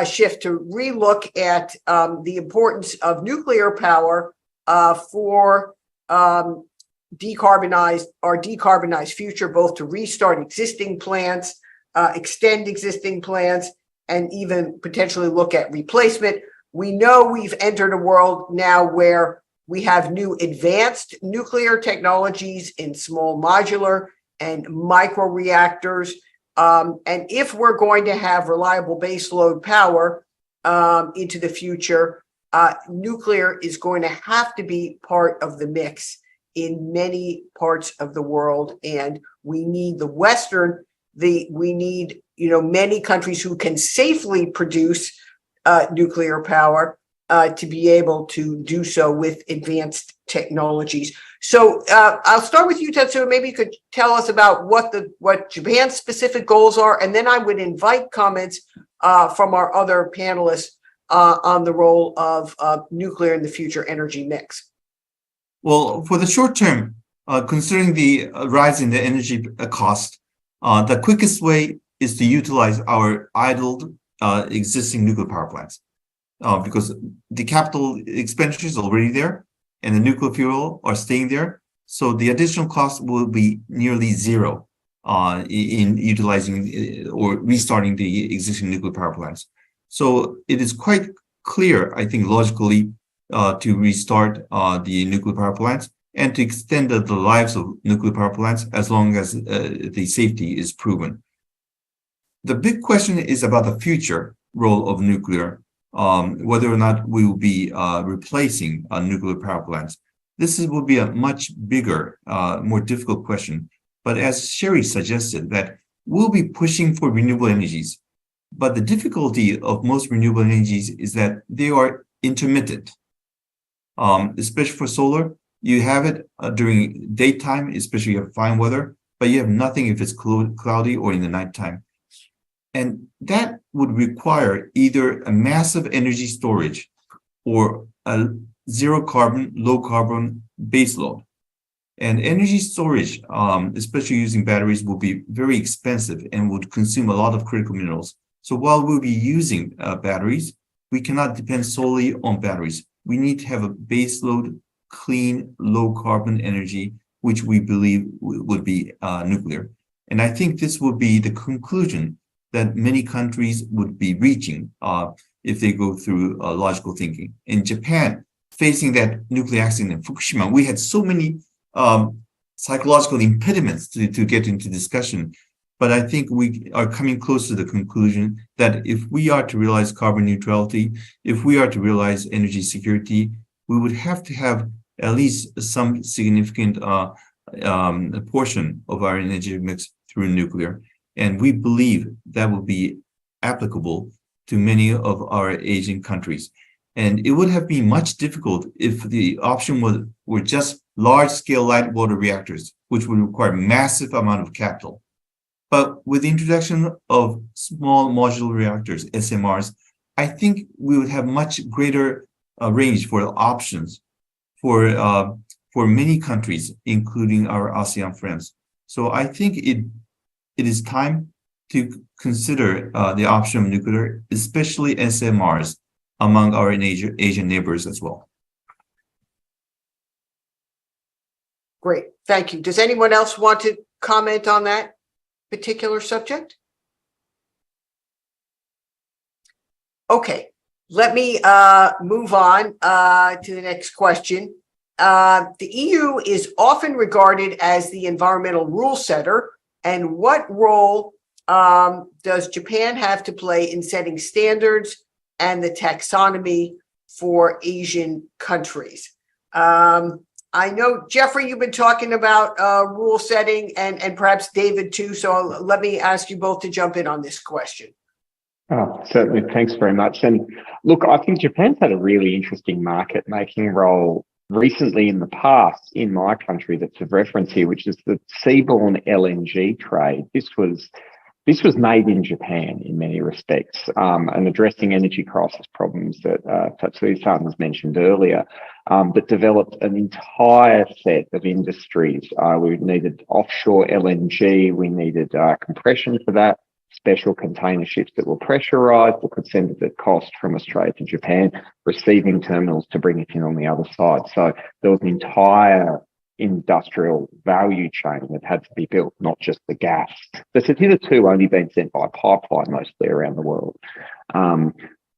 shift to relook at the importance of nuclear power for decarbonized future, both to restart existing plants, extend existing plants, and even potentially look at replacement. We know we've entered a world now where we have new advanced nuclear technologies in small modular and micro reactors. And if we're going to have reliable baseload power into the future, nuclear is going to have to be part of the mix in many parts of the world. And we need many countries who can safely produce nuclear power to be able to do so with advanced technologies. So I'll start with you, Tatsuya. Maybe you could tell us about what Japan's specific goals are, and then I would invite comments from our other panelists on the role of nuclear in the future energy mix. Well, for the short term, considering the rise in the energy cost, the quickest way is to utilize our idled existing nuclear power plants. Because the capital expenditure is already there and the nuclear fuel are staying there. So the additional cost will be nearly zero in utilizing or restarting the existing nuclear power plants. So it is quite clear, I think, logically, to restart the nuclear power plants and to extend the lives of nuclear power plants as long as the safety is proven. The big question is about the future role of nuclear. Whether or not we will be replacing nuclear power plants. This will be a much bigger, more difficult question. But as Sherri suggested, that we'll be pushing for renewable energies. But the difficulty of most renewable energies is that they are intermittent. Especially for solar, you have it during daytime, especially if you have fine weather, but you have nothing if it's cloudy or in the nighttime. And that would require either a massive energy storage or a zero carbon, low carbon baseload. And energy storage, especially using batteries, will be very expensive and would consume a lot of critical minerals. So while we'll be using batteries, we cannot depend solely on batteries. We need to have a baseload, clean, low carbon energy, which we believe would be nuclear. And I think this would be the conclusion that many countries would be reaching if they go through logical thinking. In Japan, facing that nuclear accident in Fukushima, we had so many psychological impediments to get into discussion. But I think we are coming close to the conclusion that if we are to realize carbon neutrality, if we are to realize energy security, we would have to have at least some significant portion of our energy mix through nuclear. And we believe that will be applicable to many of our Asian countries. And it would have been much difficult if the option were just large-scale light water reactors, which would require massive amount of capital. But with the introduction of small modular reactors, SMRs, I think we would have much greater range for options for many countries, including our ASEAN friends. So I think it is time to consider the option of nuclear, especially SMRs, among our Asian neighbors as well. Great, thank you. Does anyone else want to comment on that particular subject? Okay, let me move on to the next question. The EU is often regarded as the environmental rule setter, and what role does Japan have to play in setting standards and the taxonomy for Asian countries? I know, Jeffrey, you've been talking about rule setting, and perhaps David too, so let me ask you both to jump in on this question. Oh, certainly. Thanks very much. And look, I think Japan's had a really interesting market making role recently in the past in my country that's of reference here, which is the seaborne LNG trade. This was made in Japan in many respects, and addressing energy crisis problems that Tatsuya has mentioned earlier, that developed an entire set of industries. We needed offshore LNG, we needed compression for that, special container ships that were pressurized that could send it at cost from Australia to Japan, receiving terminals to bring it in on the other side. So there was an entire industrial value chain that had to be built, not just the gas. The Siti two only been sent by pipeline mostly around the world.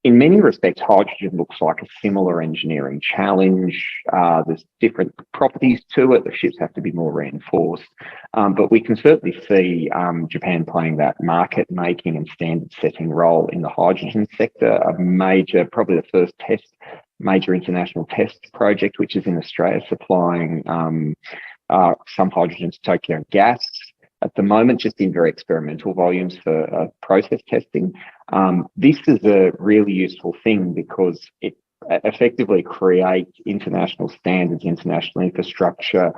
In many respects, hydrogen looks like a similar engineering challenge. There's different properties to it. The ships have to be more reinforced. But we can certainly see Japan playing that market-making and standard-setting role in the hydrogen sector, a major, probably the first major international test project, which is in Australia, supplying some hydrogen to Tokyo Gas. At the moment, just in very experimental volumes for process testing. This is a really useful thing because it effectively creates international standards, international infrastructure.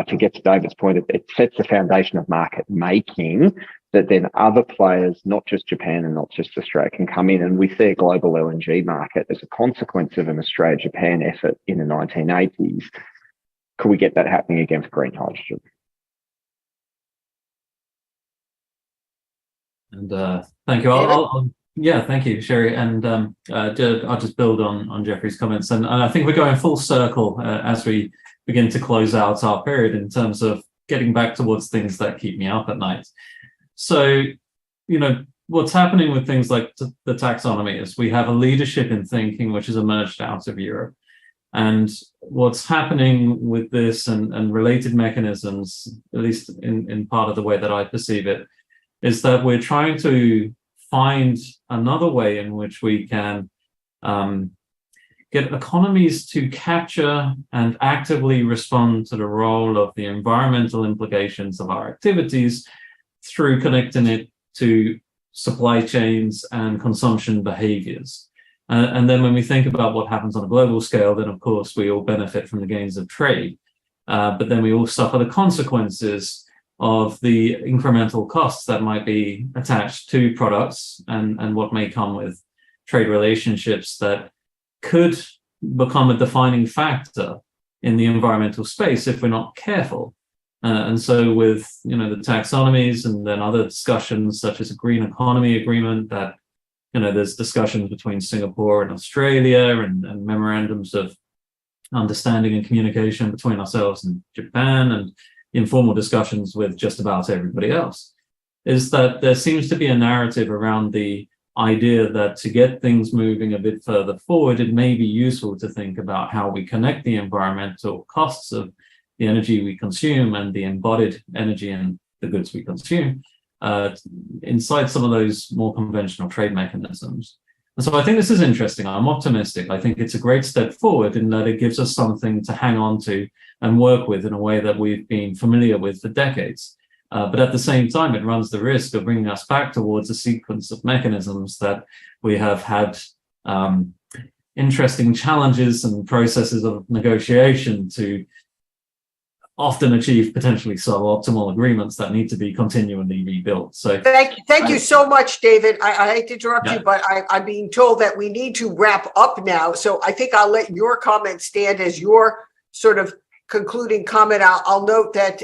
To get to David's point, it sets the foundation of market making that then other players, not just Japan and not just Australia, can come in. And we see a global LNG market as a consequence of an Australia-Japan effort in the 1980s. Could we get that happening again for green hydrogen? And thank you. Thank you, Sherri. And I'll just build on Jeffrey's comments. And I think we're going full circle as we begin to close out our period in terms of getting back towards things that keep me up at night. So, what's happening with things like the taxonomy is we have a leadership in thinking which has emerged out of Europe. And what's happening with this and related mechanisms, at least in part of the way that I perceive it, is that we're trying to find another way in which we can get economies to capture and actively respond to the role of the environmental implications of our activities through connecting it to supply chains and consumption behaviors. And then when we think about what happens on a global scale, then of course we all benefit from the gains of trade, but then we all suffer the consequences of the incremental costs that might be attached to products and what may come with trade relationships that could become a defining factor in the environmental space if we're not careful. And so with the taxonomies and then other discussions such as a green economy agreement that there's discussions between Singapore and Australia and memorandums of understanding and communication between ourselves and Japan and informal discussions with just about everybody else, is that there seems to be a narrative around the idea that to get things moving a bit further forward, it may be useful to think about how we connect the environmental costs of the energy we consume and the embodied energy in the goods we consume inside some of those more conventional trade mechanisms. And so I think this is interesting. I'm optimistic. I think it's a great step forward in that it gives us something to hang on to and work with in a way that we've been familiar with for decades. But at the same time, it runs the risk of bringing us back towards a sequence of mechanisms that we have had interesting challenges and processes of negotiation to often achieve potentially suboptimal agreements that need to be continually rebuilt. So thank you so much, David. I hate to interrupt you, but I'm being told that we need to wrap up now. So I think I'll let your comment stand as your sort of concluding comment. I'll note that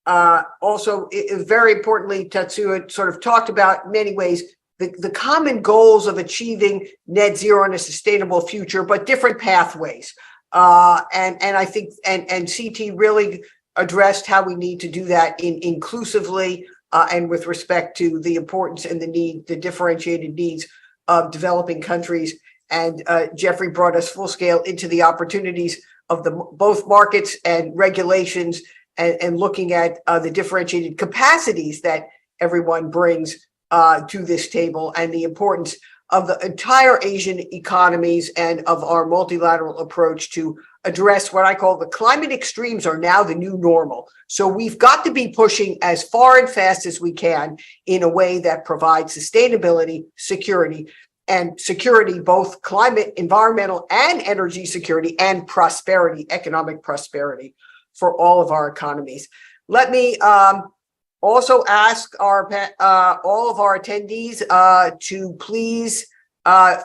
Also, very importantly, Tatsuya sort of talked about in many ways the common goals of achieving net zero in a sustainable future, but different pathways. And I think and CT really addressed how we need to do that inclusively and with respect to the importance and the differentiated needs of developing countries. And Jeffrey brought us full scale into the opportunities of both markets and regulations, and looking at the differentiated capacities that everyone brings to this table, and the importance of the entire Asian economies and of our multilateral approach to address what I call the climate extremes are now the new normal. So we've got to be pushing as far and fast as we can in a way that provides sustainability, security, both climate, environmental, and energy security, and prosperity, economic prosperity for all of our economies. Let me also ask all of our attendees to please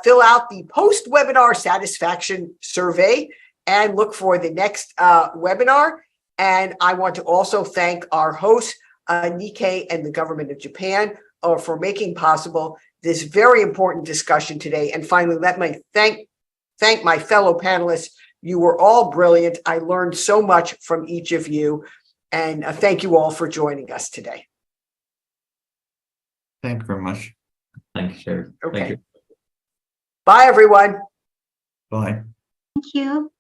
fill out the post-webinar satisfaction survey and look for the next webinar. And I want to also thank our hosts, Nikkei and the government of Japan, for making possible this very important discussion today. And finally, let me thank my fellow panelists. You were all brilliant. I learned so much from each of you. And thank you all for joining us today. Thank you very much. Thank you, Sherri. Okay. Thank you. Bye, everyone. Bye. Thank you.